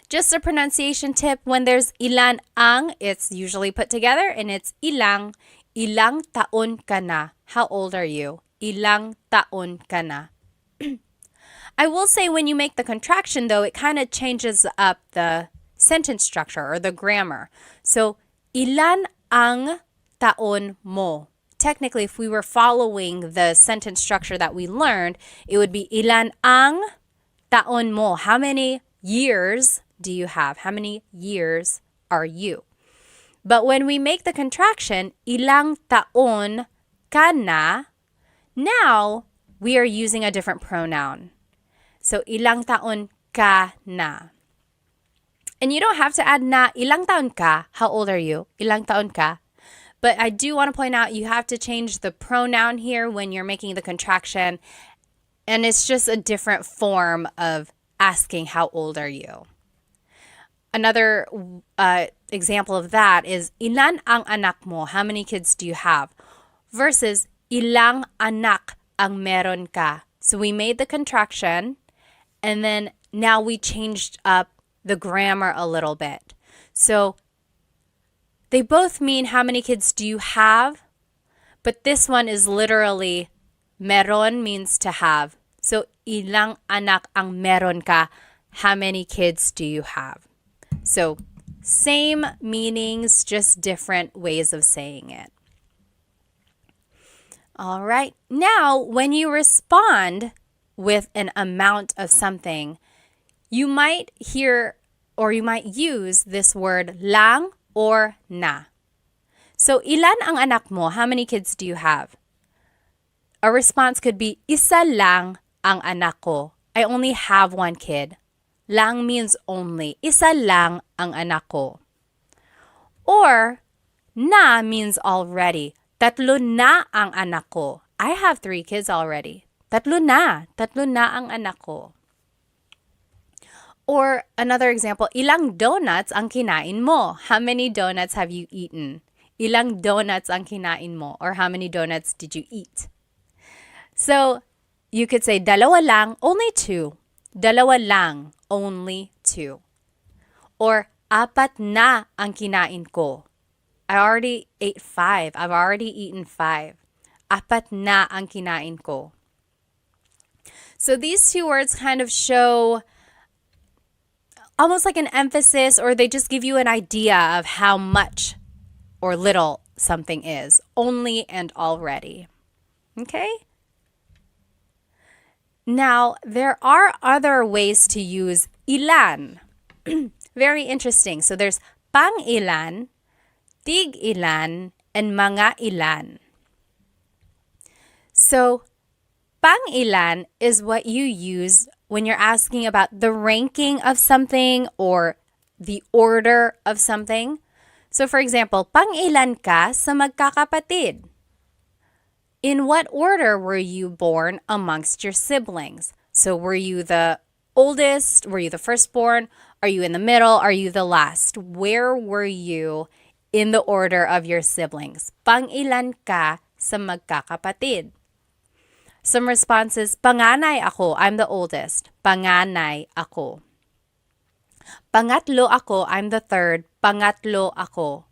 Speaker 1: Just a pronunciation tip. When there's ilan ang, it's usually put together and it's ilang. Ilang taon ka na? How old are you? Ilang taon ka na? I will say when you make the contraction, though, it kind of changes up the sentence structure or the grammar. So, ilan ang taon mo? Technically, if we were following the sentence structure that we learned, it would be ilan ang taon mo? How many years do you have? How many years are you? But when we make the contraction, ilang taon ka na, now we are using a different pronoun. So, ilang taon ka na. And you don't have to add na. Ilang taon ka? How old are you? Ilang taon ka? But I do want to point out you have to change the pronoun here when you're making the contraction. And it's just a different form of asking how old are you. Another example of that is ilan ang anak mo? How many kids do you have? Versus ilang anak ang meron ka? So we made the contraction and then now we changed up the grammar a little bit. So they both mean how many kids do you have? But this one is literally meron means to have. So ilang anak ang meron ka? How many kids do you have? So same meanings, just different ways of saying it. All right. Now, when you respond with an amount of something, you might hear or you might use this word lang or na. So, ilan ang anak mo? How many kids do you have? A response could be, isa lang ang anak ko. I only have one kid. Lang means only. Isa lang ang anak ko. Or, na means already. Tatlo na ang anak ko. I have 3 kids already. Tatlo na ang anak ko. Or another example, ilang donuts ang kinain mo? How many donuts have you eaten? Ilang donuts ang kinain mo? Or how many donuts did you eat? So, you could say, dalawa lang, only 2. Dalawa lang, only 2. Or, apat na ang kinain ko. I already ate 5. I've already eaten 5. Apat na ang kinain ko. So these 2 words kind of show almost like an emphasis, or they just give you an idea of how much or little something is. Only and already. Okay? Now, there are other ways to use ilan. Very interesting. So there's pang-ilan, tig-ilan, and mga ilan. So, pang-ilan is what you use when you're asking about the ranking of something or the order of something. So, for example, pang-ilan ka sa magkakapatid? In what order were you born amongst your siblings? So, were you the oldest? Were you the firstborn? Are you in the middle? Are you the last? Where were you in the order of your siblings? Pang-ilan ka sa magkakapatid? Some responses, panganay ako, I'm the oldest. Panganay ako. Pangatlo ako, I'm the third. Pangatlo ako.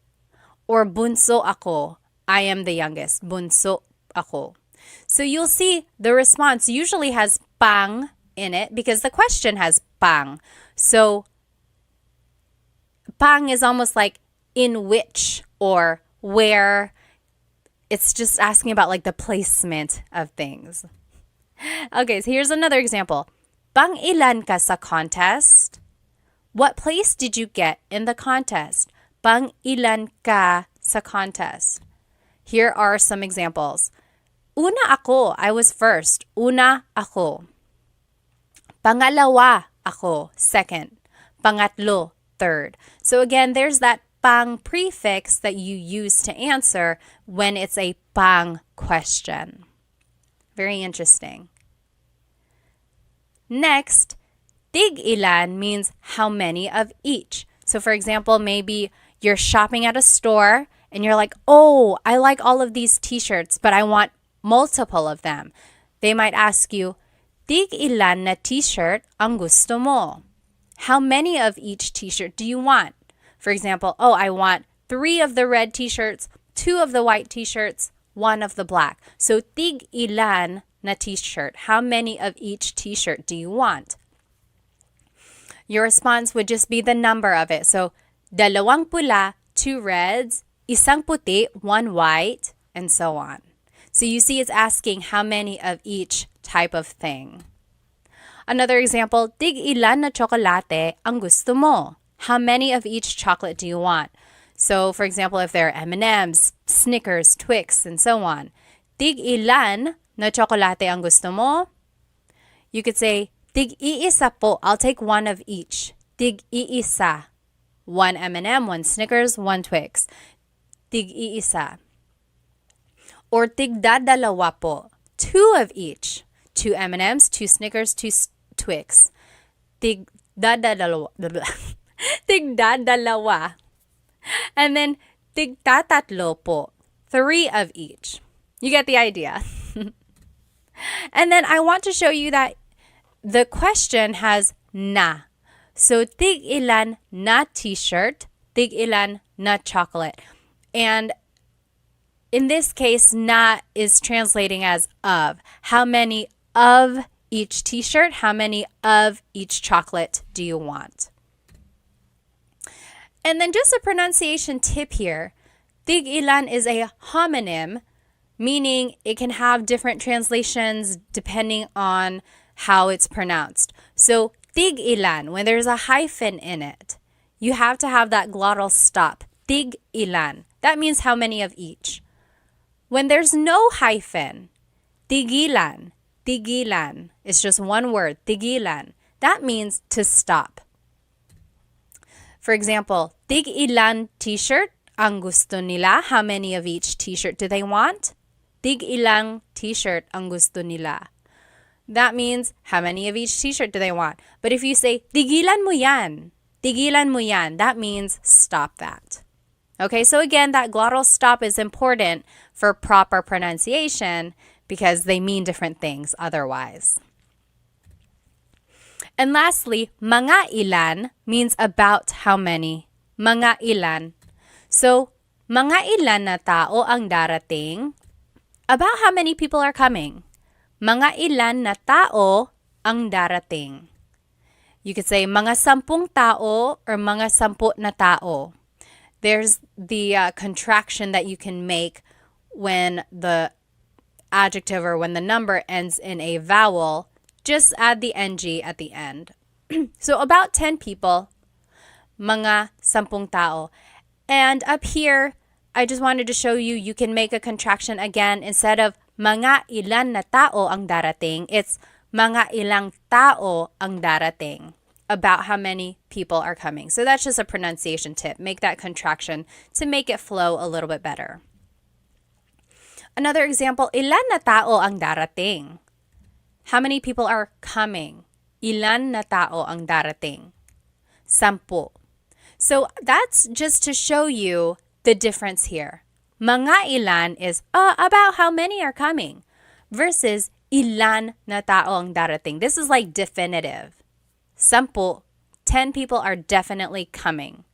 Speaker 1: Or bunso ako, I am the youngest. Bunso ako. So you'll see the response usually has pang in it because the question has pang. So pang is almost like in which or where. It's just asking about like the placement of things. Okay, so here's another example. Pang-ilan ka sa contest? What place did you get in the contest? Pang-ilan ka sa contest? Here are some examples. Una ako, I was first. Una ako. Pangalawa ako, second. Pangatlo, third. So again, there's that pang prefix that you use to answer when it's a pang question. Very interesting. Next, tig-ilan means how many of each. So for example, maybe you're shopping at a store and you're like, oh, I like all of these t-shirts, but I want multiple of them. They might ask you, tig-ilan na t-shirt ang gusto mo? How many of each t-shirt do you want? For example, oh, I want 3 of the red t-shirts, 2 of the white t-shirts, 1 of the black. So, tig-ilan na t-shirt? How many of each t-shirt do you want? Your response would just be the number of it. So, dalawang pula, 2 reds, isang puti, 1 white, and so on. So, you see it's asking how many of each type of thing. Another example, tig-ilan na tsokolate ang gusto mo? How many of each chocolate do you want? So, for example, if there are M&Ms, Snickers, Twix, and so on. Tig-ilan na tsokolate ang gusto mo? You could say, tig-iisa po. I'll take 1 of each. Tig-iisa. 1 M&M, 1 Snickers, 1 Twix. Tig-iisa. Or tigdadalawa po. 2 of each. 2 M&Ms, 2 Snickers, 2 Twix. Tigdadalawa. Tigdadalawa. And then tigtatatlo po. 3 of each. You get the idea. And then I want to show you that the question has na. So tig-ilan na t-shirt, tig-ilan na chocolate. And in this case, na is translating as of. How many of each t-shirt, how many of each chocolate do you want? And then just a pronunciation tip here. Tig-ilan is a homonym, meaning it can have different translations depending on how it's pronounced. So tig-ilan, when there's a hyphen in it, you have to have that glottal stop. Tig-ilan. That means how many of each. When there's no hyphen, tigilan, tigilan. It's just one word, tigilan. That means to stop. For example, tig-ilan t-shirt ang gusto nila. How many of each t-shirt do they want? Tig-ilang t-shirt ang gusto nila. That means how many of each t-shirt do they want? But if you say, tigilan mo yan, that means stop that. Okay, so again, that glottal stop is important for proper pronunciation because they mean different things otherwise. And lastly, mga ilan means about how many. Mga ilan. So, mga ilan na tao ang darating? About how many people are coming. Mga ilan na tao ang darating. You could say mga 10 tao or mga 10 na tao. There's the contraction that you can make when the adjective or when the number ends in a vowel. Just add the ng at the end. So about 10 people, mga 10 tao. And up here, I just wanted to show you, you can make a contraction again. Instead of mga ilan na tao ang darating, it's mga ilang tao ang darating. About how many people are coming. So that's just a pronunciation tip. Make that contraction to make it flow a little bit better. Another example, ilan na tao ang darating? How many people are coming? Ilan na tao ang darating? 10. So that's just to show you the difference here. Mga ilan is about how many are coming versus ilan na tao ang darating. This is like definitive. 10 people are definitely coming.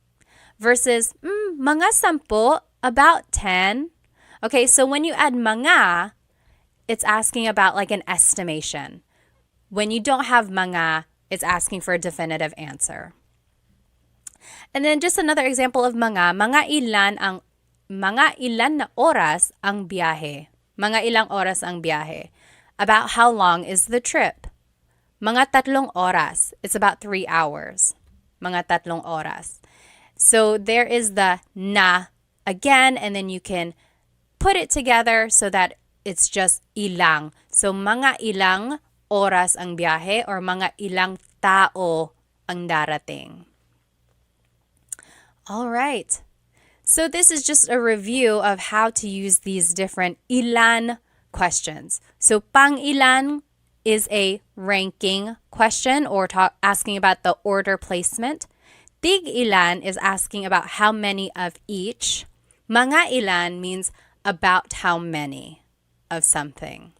Speaker 1: Versus, mga 10, about 10. Okay, so when you add mga, it's asking about like an estimation. When you don't have mga, it's asking for a definitive answer. And then just another example of mga ilan na oras ang biyahe. Mga ilang oras ang biyahe. About how long is the trip? Mga 3 oras. It's about 3 hours. Mga 3 oras. So there is the na again, and then you can put it together so that it's just ilang. So mga ilang oras ang biyahe or mga ilang tao ang darating. All right. So this is just a review of how to use these different ilan questions. So pang ilan is a ranking question or asking about the order placement. Tig ilan is asking about how many of each. Mga ilan means about how many of something.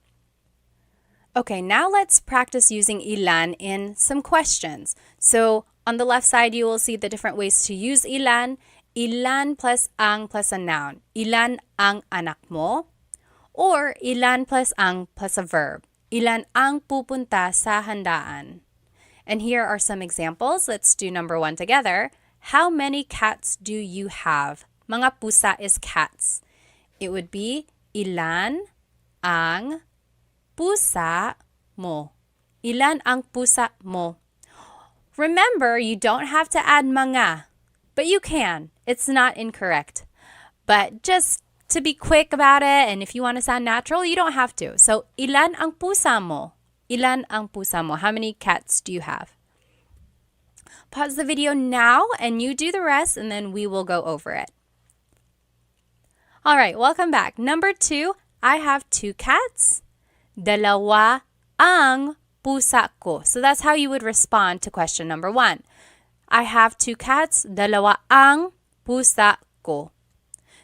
Speaker 1: Okay, now let's practice using ilan in some questions. So on the left side, you will see the different ways to use ilan. Ilan plus ang plus a noun. Ilan ang anak mo? Or ilan plus ang plus a verb. Ilan ang pupunta sa handaan? And here are some examples. Let's do number 1 together. How many cats do you have? Mga pusa is cats. It would be ilan ang pusa mo. Ilan ang pusa mo? Remember, you don't have to add mga, but you can. It's not incorrect. But just to be quick about it, and if you want to sound natural, you don't have to. So, ilan ang pusa mo? Ilan ang pusa mo? How many cats do you have? Pause the video now and you do the rest and then we will go over it. All right, welcome back. Number 2, I have 2 cats. Dalawa ang pusa ko. So that's how you would respond to question number 1. I have 2 cats. Dalawa ang pusa ko.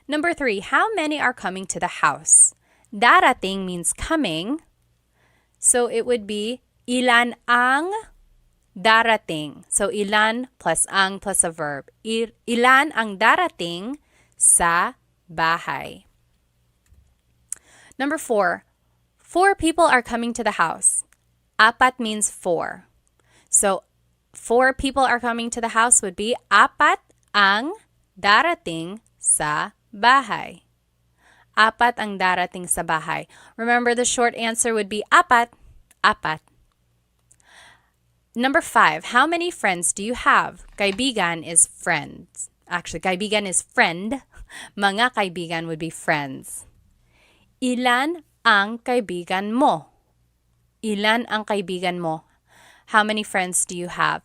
Speaker 1: Number 3, how many are coming to the house? Darating means coming. So it would be ilan ang darating. So ilan plus ang plus a verb. Ilan ang darating sa bahay. Number 4, 4 people are coming to the house. Apat means 4. So 4 people are coming to the house would be apat ang darating sa bahay. Apat ang darating sa bahay. Remember, the short answer would be apat, apat. Number 5, how many friends do you have? Kaibigan is friends. Actually, kaibigan is friend. Mga kaibigan would be friends. Ilan ang kaibigan mo? Ilan ang kaibigan mo? How many friends do you have?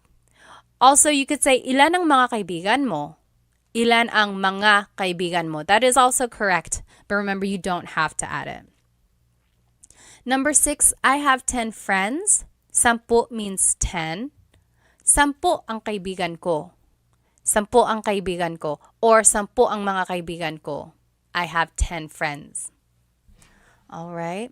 Speaker 1: Also, you could say, ilan ang mga kaibigan mo? Ilan ang mga kaibigan mo? That is also correct, but remember, you don't have to add it. Number 6, I have 10 friends. 10 means 10. 10 ang kaibigan ko. 10 ang kaibigan ko. Or 10 ang mga kaibigan ko. I have 10 friends. All right.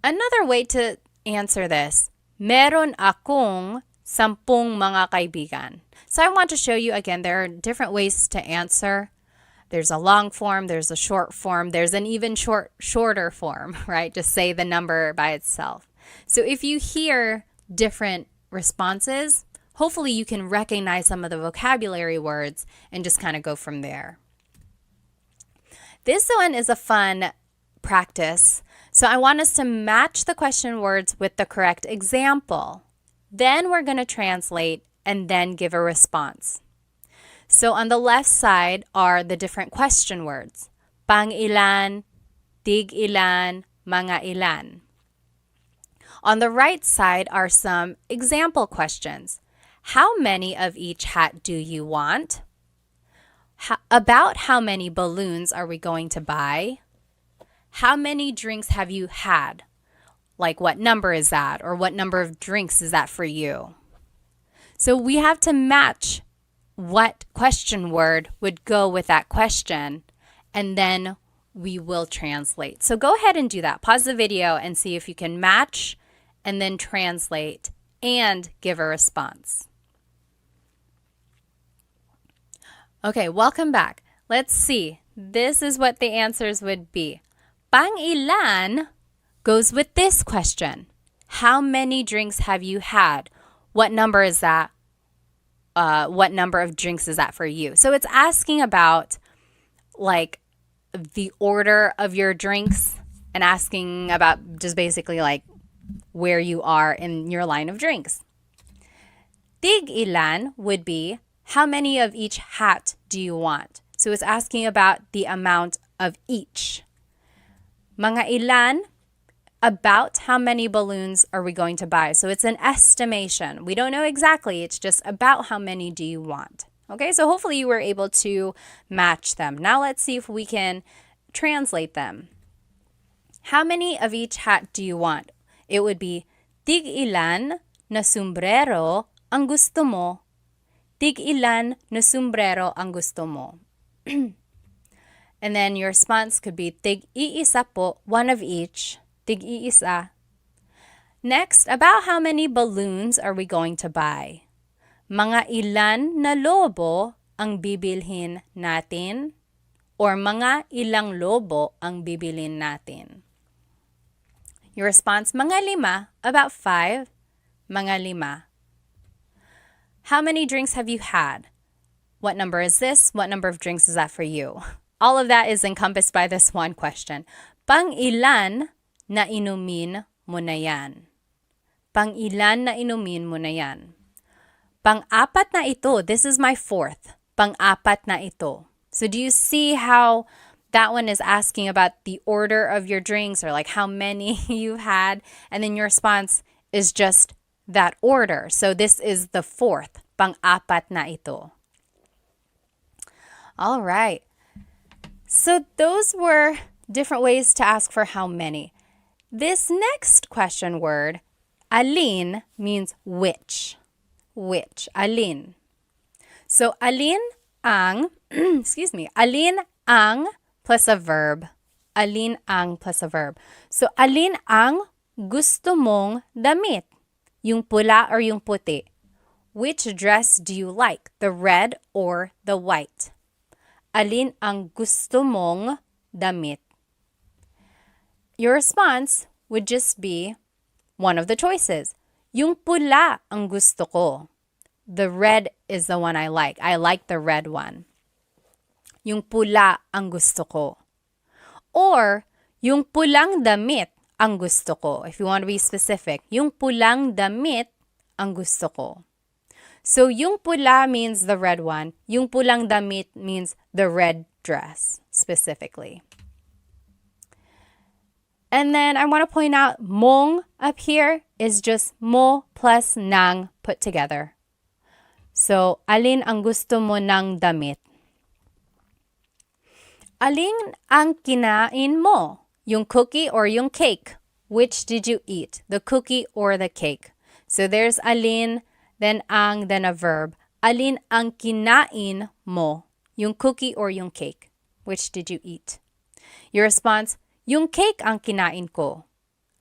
Speaker 1: Another way to answer this, meron akong 10 mga kaibigan. So I want to show you again, there are different ways to answer. There's a long form, there's a short form, there's an even shorter form, right? Just say the number by itself. So if you hear different responses, hopefully you can recognize some of the vocabulary words and just kind of go from there. This one is a fun practice. So I want us to match the question words with the correct example. Then we're going to translate and then give a response. So on the left side are the different question words. Pang ilan, tig ilan, mga ilan. On the right side are some example questions. How many of each hat do you want? About how many balloons are we going to buy? How many drinks have you had? Like, what number is that? Or what number of drinks is that for you? So we have to match what question word would go with that question, and then we will translate. So go ahead and do that. Pause the video and see if you can match and then translate and give a response. Okay, welcome back. Let's see. This is what the answers would be. Pang ilan goes with this question. How many drinks have you had? What number is that? What number of drinks is that for you? So it's asking about like the order of your drinks and asking about just basically like where you are in your line of drinks. Tig ilan would be how many of each hat do you want? So it's asking about the amount of each. Mga ilan, about how many balloons are we going to buy? So it's an estimation. We don't know exactly. It's just about how many do you want. Okay, so hopefully you were able to match them. Now let's see if we can translate them. How many of each hat do you want? It would be, tig ilan na sombrero ang gusto mo? Tig ilan na sombrero ang gusto mo? And then your response could be, tig iisa po, one of each. Tig iisa. Next, about how many balloons are we going to buy? Mga ilan na lobo ang bibilhin natin? Or mga ilang lobo ang bibilhin natin? Your response, mga 5, about 5. Mga 5. How many drinks have you had? What number is this? What number of drinks is that for you? All of that is encompassed by this one question. Pang ilan na inumin mo na yan? Pang ilan na inumin mo na yan? Pang-apat na ito. This is my 4th. Pang-apat na ito. So do you see how that one is asking about the order of your drinks or like how many you've had? And then your response is just that order. So this is the fourth. Pang-apat na ito. All right. So those were different ways to ask for how many. This next question word, alin, means which. Which. Alin. So alin ang, alin ang plus a verb. Alin ang plus a verb. So alin ang gusto mong damit? Yung pula or yung puti? Which dress do you like? The red or the white? Alin ang gusto mong damit? Your response would just be one of the choices. Yung pula ang gusto ko. The red is the one I like. I like the red one. Yung pula ang gusto ko. Or, yung pulang damit ang gusto ko. If you want to be specific, yung pulang damit ang gusto ko. So, yung pula means the red one. Yung pulang damit means the red dress, specifically. And then I want to point out, mong up here is just mo plus nang put together. So, alin ang gusto mo ng damit? Alin ang kinain mo? Yung cookie or yung cake? Which did you eat? The cookie or the cake? So, there's alin, then ang, then a verb. Alin ang kinain mo? Yung cookie or yung cake? Which did you eat? Your response, yung cake ang kinain ko.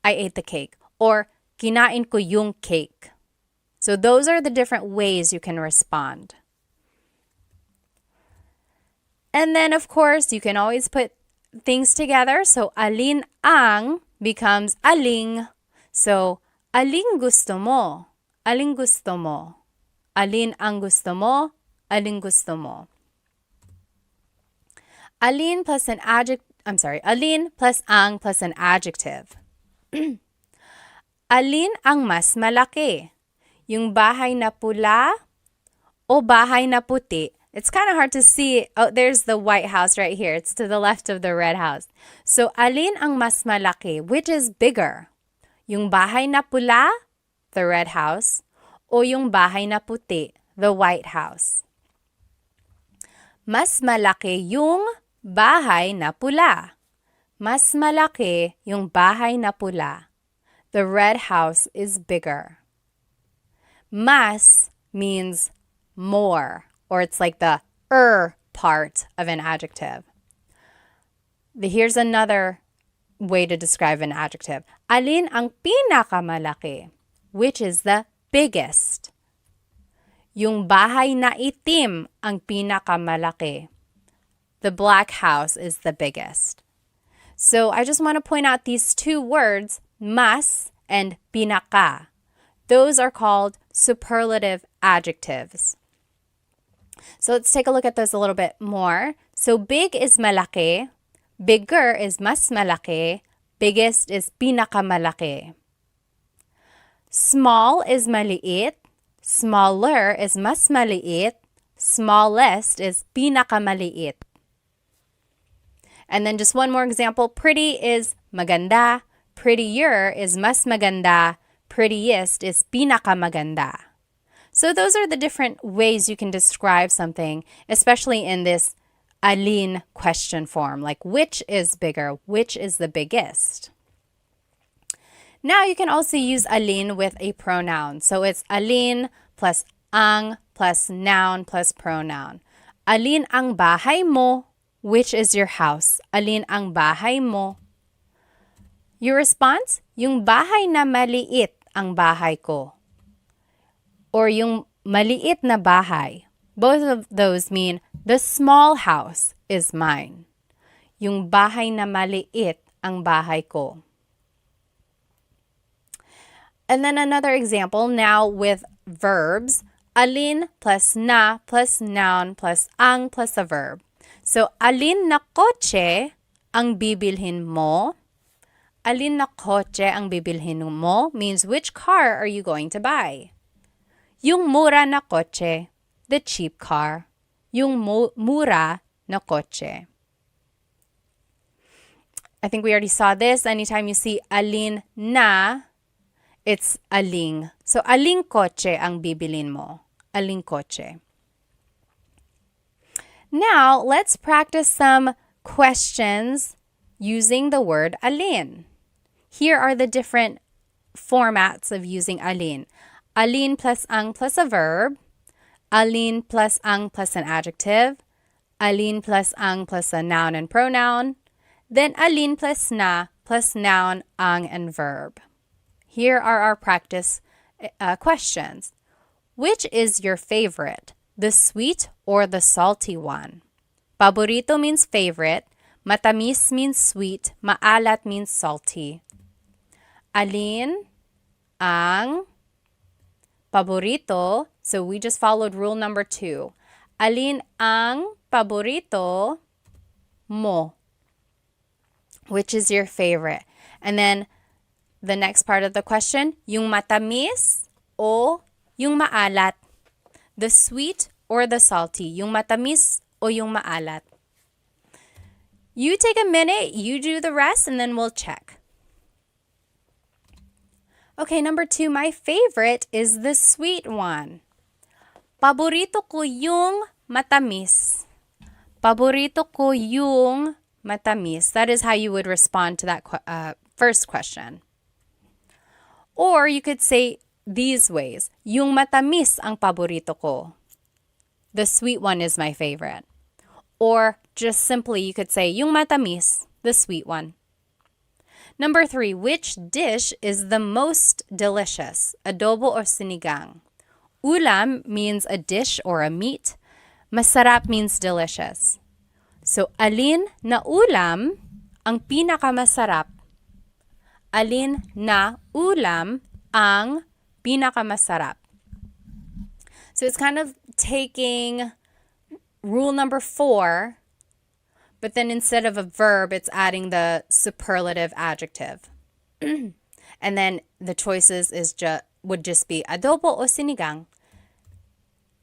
Speaker 1: I ate the cake. Or, kinain ko yung cake. So those are the different ways you can respond. And then, of course, you can always put things together. So, alin ang becomes aling. So, aling gusto mo? Aling gusto mo? Alin ang gusto mo? Aling gusto mo? Alin plus an adjective. Alin plus ang plus an adjective. Alin ang mas malaki? Yung bahay na pula o bahay na puti? It's kind of hard to see. Oh, there's the White House right here. It's to the left of the Red House. So, alin ang mas malaki? Which is bigger? Yung bahay na pula, the Red House, o yung bahay na puti, the White House? Mas malaki yung bahay na pula. Mas malaki yung bahay na pula. The Red House is bigger. Mas means more, or it's like the part of an adjective. Here's another way to describe an adjective. Alin ang pinakamalaki? Which is the biggest? Yung bahay na itim ang pinakamalaki. The black house is the biggest. So I just want to point out these two words, mas and pinaka. Those are called superlative adjectives. So let's take a look at those a little bit more. So big is malaki, bigger is mas malaki, biggest is pinakamalaki. Small is maliit, smaller is mas maliit, smallest is pinakamaliit. And then just one more example, pretty is maganda, prettier is mas maganda, prettiest is pinakamaganda. So those are the different ways you can describe something, especially in this alin question form, like which is bigger, which is the biggest. Now you can also use alin with a pronoun. So it's alin plus ang plus noun plus pronoun. Alin ang bahay mo? Which is your house? Alin ang bahay mo? Your response? Yung bahay na maliit ang bahay ko. Or yung maliit na bahay. Both of those mean the small house is mine. Yung bahay na maliit ang bahay ko. And then another example now with verbs. Alin plus na plus noun plus ang plus a verb. So, alin na kotse ang bibilhin mo? Alin na kotse ang bibilhin mo means which car are you going to buy? Yung mura na kotse, the cheap car. Yung mura na kotse. I think we already saw this. Anytime you see alin na, it's aling. So, aling kotse ang bibilin mo? Aling kotse. Now, let's practice some questions using the word alin. Here are the different formats of using alin. Alin plus ang plus a verb. Alin plus ang plus an adjective. Alin plus ang plus a noun and pronoun. Then alin plus na plus noun, ang, and verb. Here are our practice questions. Which is your favorite? The sweet or the salty one? Paborito means favorite. Matamis means sweet. Maalat means salty. Alin ang paborito? So we just followed rule number 2. Alin ang paborito mo? Which is your favorite? And then the next part of the question, yung matamis o yung maalat? The sweet or the salty? Yung matamis o yung maalat? You take a minute, you do the rest, and then we'll check. Okay, number 2, my favorite is the sweet one. Paborito ko yung matamis. Paborito ko yung matamis. That is how you would respond to that first question. Or you could say these ways. Yung matamis ang paborito ko. The sweet one is my favorite. Or just simply you could say yung matamis, the sweet one. Number 3, which dish is the most delicious? Adobo or sinigang? Ulam means a dish or a meat. Masarap means delicious. So, alin na ulam ang pinakamasarap? Alin na ulam ang pinakamasarap? So, it's kind of taking rule number 4, but then instead of a verb, it's adding the superlative adjective. And then the choices would just be adobo o sinigang.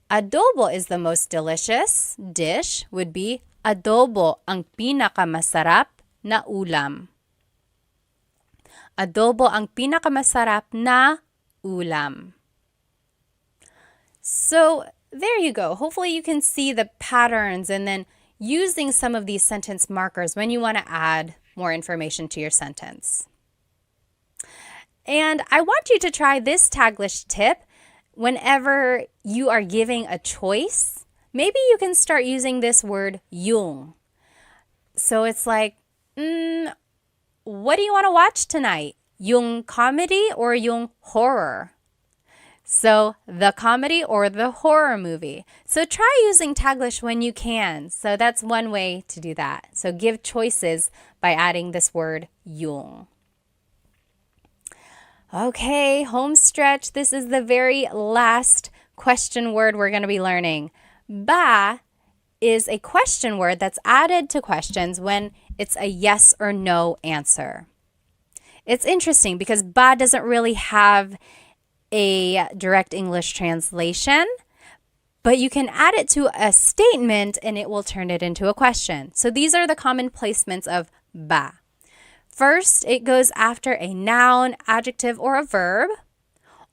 Speaker 1: Adobo is the most delicious dish, would be adobo ang pinakamasarap na ulam. Adobo ang pinakamasarap na ulam. So, there you go. Hopefully you can see the patterns and then using some of these sentence markers when you want to add more information to your sentence. And I want you to try this Taglish tip whenever you are giving a choice. Maybe you can start using this word yung. So it's like, what do you want to watch tonight? Yung comedy or yung horror? So the comedy or the horror movie. So try using Taglish when you can. So that's one way to do that. So give choices by adding this word yung. Okay, home stretch. This is the very last question word we're going to be learning. Ba is a question word that's added to questions when it's a yes or no answer. It's interesting because ba doesn't really have a direct English translation, but you can add it to a statement and it will turn it into a question. So these are the common placements of ba. First, it goes after a noun, adjective, or a verb,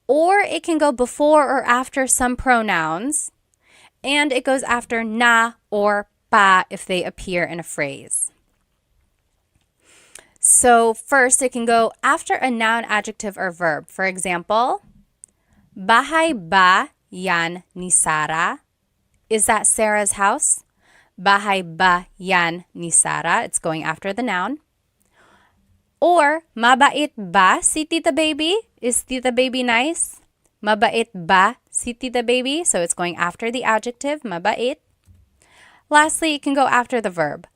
Speaker 1: or it can go before or after some pronouns, and it goes after na or pa if they appear in a phrase. So first, it can go after a noun, adjective, or verb. For example, bahay ba yan ni Sarah? Is that Sarah's house? Bahay ba yan ni Sarah? It's going after the noun. Or, mabait ba si Tita Baby? Is Tita Baby nice? Mabait ba si Tita Baby? So it's going after the adjective, mabait. Lastly, it can go after the verb.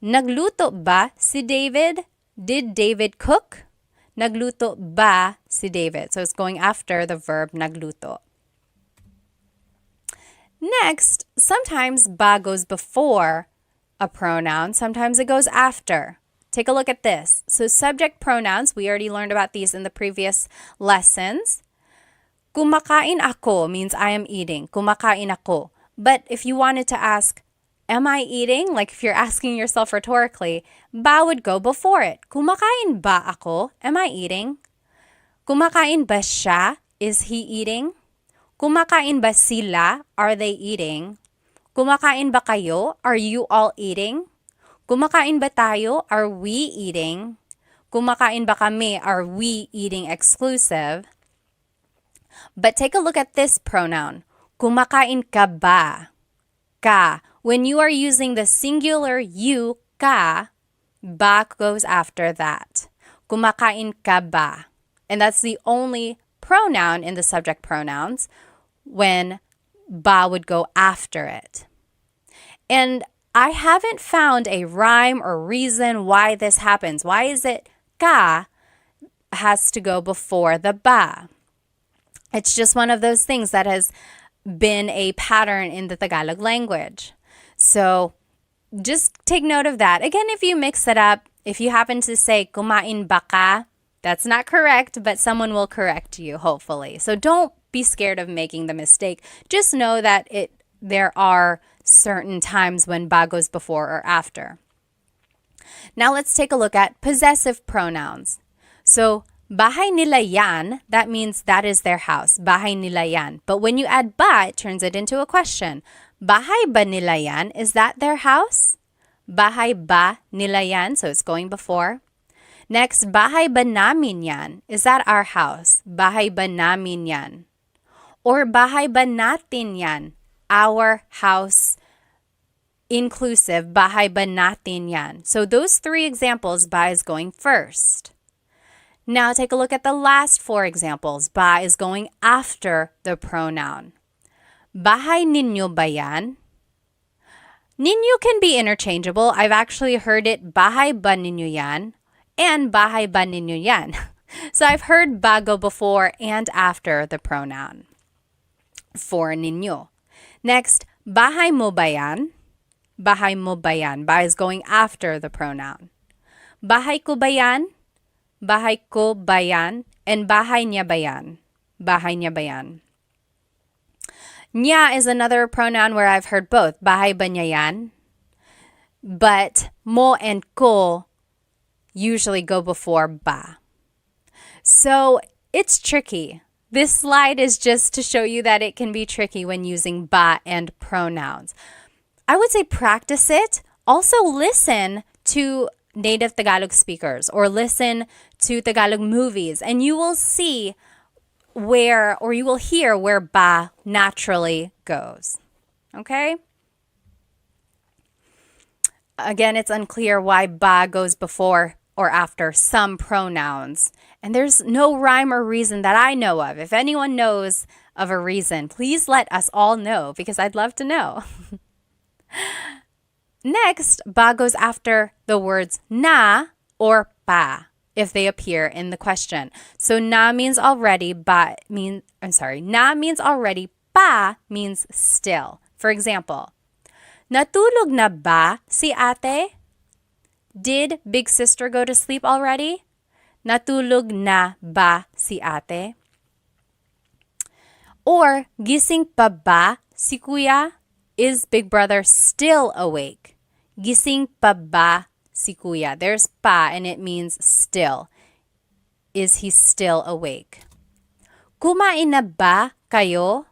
Speaker 1: Nagluto ba si David? Did David cook? Nagluto ba si David? So it's going after the verb nagluto. Next, sometimes ba goes before a pronoun. Sometimes it goes after. Take a look at this. So subject pronouns, we already learned about these in the previous lessons. Kumakain ako means I am eating. Kumakain ako. But if you wanted to ask, am I eating? Like if you're asking yourself rhetorically, ba would go before it. Kumakain ba ako? Am I eating? Kumakain ba siya? Is he eating? Kumakain ba sila? Are they eating? Kumakain ba kayo? Are you all eating? Kumakain ba tayo? Are we eating? Kumakain ba kami? Are we eating exclusive? But take a look at this pronoun. Kumakain ka ba? Ka. When you are using the singular you, ka, ba goes after that. Kumakain ka ba? And that's the only pronoun in the subject pronouns when ba would go after it. And I haven't found a rhyme or reason why this happens. Why is it ka has to go before the ba? It's just one of those things that has been a pattern in the Tagalog language. So just take note of that. Again, if you mix it up, if you happen to say kumain ba ka, that's not correct, but someone will correct you, hopefully. So don't be scared of making the mistake. Just know that there are certain times when ba goes before or after. Now let's take a look at possessive pronouns. So bahay nila yan, that means that is their house. Bahay nila yan. But when you add ba, it turns it into a question. Bahay ba nila yan? Is that their house? Bahay ba nila yan? So it's going before. Next, bahay ba namin yan? Is that our house? Bahay ba namin yan? Or bahay ba natin yan? Our house inclusive, bahay ba natin yan? So those three examples, ba is going first. Now take a look at the last four examples. Ba is going after the pronoun. Bahay ninyo ba yan? Ninyo can be interchangeable. I've actually heard it, bahay ba ninyo yan? And bahay ba ninyo yan? So I've heard ba go before and after the pronoun for ninyo. Next, bahay mo ba yan? Bahay mo ba yan? Ba is going after the pronoun. Bahay ko ba yan? Bahay ko ba yan? And bahay niya ba yan? Bahay niya ba yan? Niya is another pronoun where I've heard both. Bahay ba niya yan? But mo and ko usually go before ba. So it's tricky. This slide is just to show you that it can be tricky when using ba and pronouns. I would say practice it. Also listen to native Tagalog speakers or listen to Tagalog movies and you will see where, or you will hear where ba naturally goes. Okay? Again, it's unclear why ba goes before or after some pronouns. And there's no rhyme or reason that I know of. If anyone knows of a reason, please let us all know because I'd love to know. Next, ba goes after the words na or pa if they appear in the question. So na means already, na means already, pa means still. For example, natulog na ba si ate? Did big sister go to sleep already? Natulog na ba si ate? Or gising pa ba si kuya? Is big brother still awake? Gising pa ba si kuya? There's pa and it means still. Is he still awake? Kumain na ba kayo?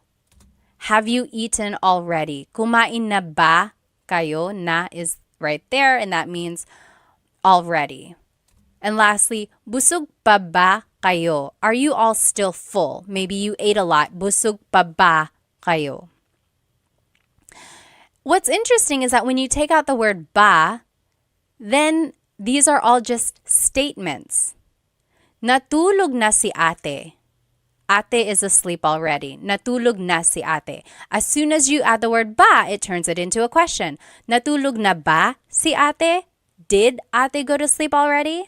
Speaker 1: Have you eaten already? Kumain na ba kayo? Na is right there and that means already. And lastly, busog pa ba kayo? Are you all still full? Maybe you ate a lot. Busog pa ba kayo? What's interesting is that when you take out the word ba, then these are all just statements. Natulog na si ate. Ate is asleep already. Natulog na si ate. As soon as you add the word ba, it turns it into a question. Natulog na ba si ate? Did ate go to sleep already?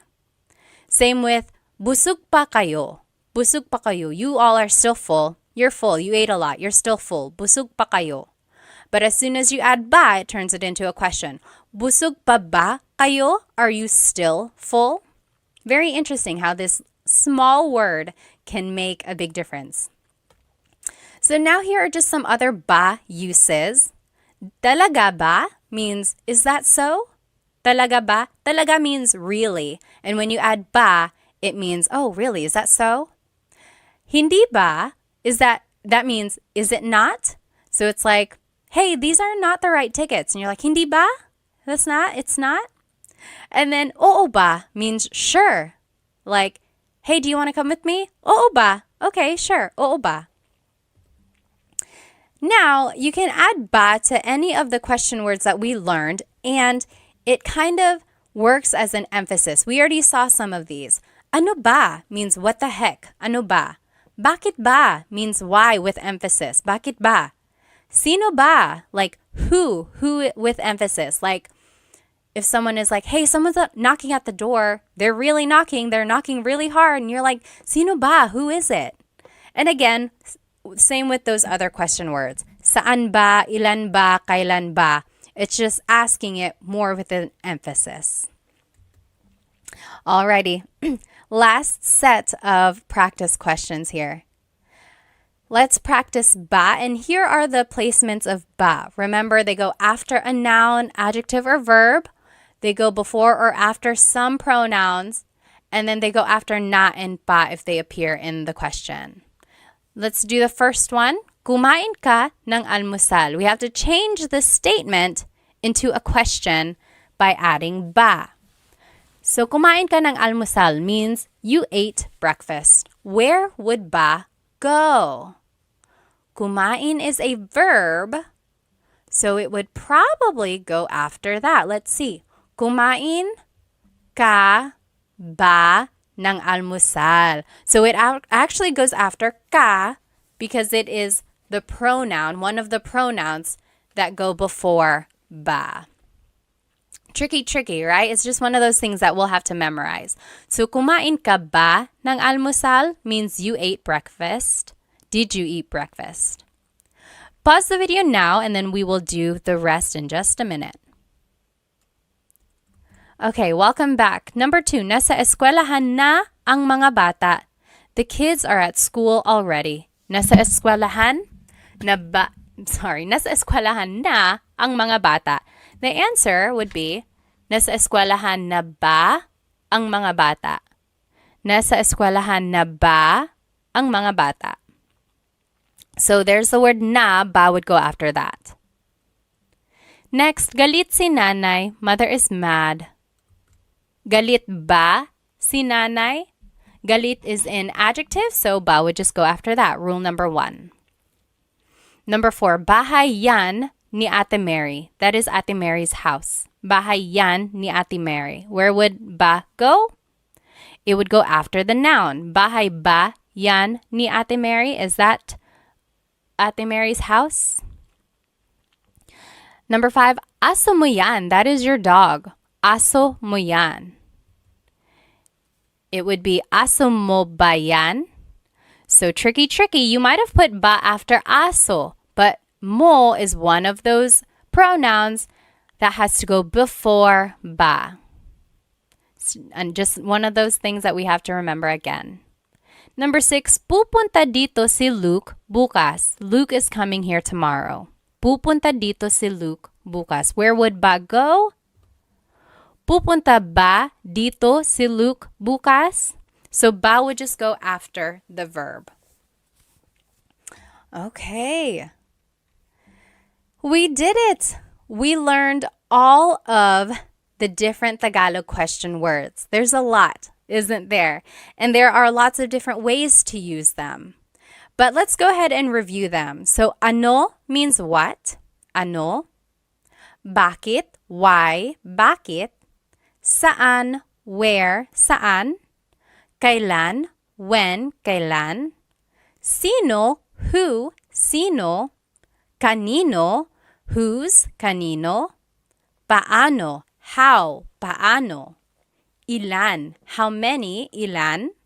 Speaker 1: Same with busog pa kayo. Busog pa kayo. You all are still full. You're full. You ate a lot. You're still full. Busog pa kayo. But as soon as you add ba, it turns it into a question. Busog pa ba kayo? Are you still full? Very interesting how this small word can make a big difference. So now here are just some other ba uses. Talaga ba means, is that so? Talaga ba? Talaga means really. And when you add ba, it means, oh, really? Is that so? Hindi ba that means is it not? So it's like, hey, these are not the right tickets. And you're like, hindi ba? It's not. And then oo ba means sure. Like, hey, do you want to come with me? Oo ba? Okay, sure. Oo ba? Now, you can add ba to any of the question words that we learned, and it kind of works as an emphasis. We already saw some of these. Ano ba means what the heck? Ano ba? Bakit ba means why with emphasis. Bakit ba? Sino ba? Like who with emphasis. Like if someone is like, hey, someone's knocking at the door, they're really knocking, they're knocking really hard, and you're like, sino ba? Who is it? And again, same with those other question words. Saan ba? Ilan ba? Kailan ba? It's just asking it more with an emphasis. Alrighty. Last set of practice questions here. Let's practice ba, and here are the placements of ba. Remember, they go after a noun, adjective, or verb. They go before or after some pronouns, and then they go after na and ba if they appear in the question. Let's do the first one. Kumain ka ng almusal. We have to change the statement into a question by adding ba. So, kumain ka ng almusal means you ate breakfast. Where would ba go? Kumain is a verb, so it would probably go after that. Let's see. Kumain ka ba ng almusal? So it actually goes after ka because it is the pronoun, one of the pronouns that go before ba. Tricky, right? It's just one of those things that we'll have to memorize. So, kumain ka ba ng almusal means you ate breakfast. Did you eat breakfast? Pause the video now and then we will do the rest in just a minute. Okay, welcome back. Number 2, nasa eskwelahan na ang mga bata. The kids are at school already. Nasa eskwelahan nasa eskwelahan na ang mga bata. The answer would be, nasa eskwelahan na ba ang mga bata? Nasa eskwelahan na ba ang mga bata? So there's the word na, ba would go after that. Next, galit si nanay, mother is mad. Galit ba si nanay? Galit is an adjective, so ba would just go after that. Rule number 1. Number 4, bahay yan ni Ate Mary. That is Ate Mary's house. Bahay yan ni Ate Mary. Where would ba go? It would go after the noun. Bahay ba yan ni Ate Mary? Is that Ate Mary's house? Number 5, aso mo yan. That is your dog. Aso mo yan. It would be aso mo ba yan? So tricky. You might have put ba after aso, but mo is one of those pronouns that has to go before ba. And just one of those things that we have to remember again. Number 6, pupunta dito si Luke bukas. Luke is coming here tomorrow. Pupunta dito si Luke bukas. Where would ba go? Pupunta ba dito si Luke bukas? So ba would just go after the verb. Okay. We did it. We learned all of the different Tagalog question words. There's a lot, isn't there? And there are lots of different ways to use them. But let's go ahead and review them. So ano means what? Ano. Bakit? Why? Bakit? Saan? Where? Saan? Kailan? When? Kailan? Sino? Who? Sino? Kanino? Whose? Kanino? Paano? How? Paano? Ilan? How many? Ilan?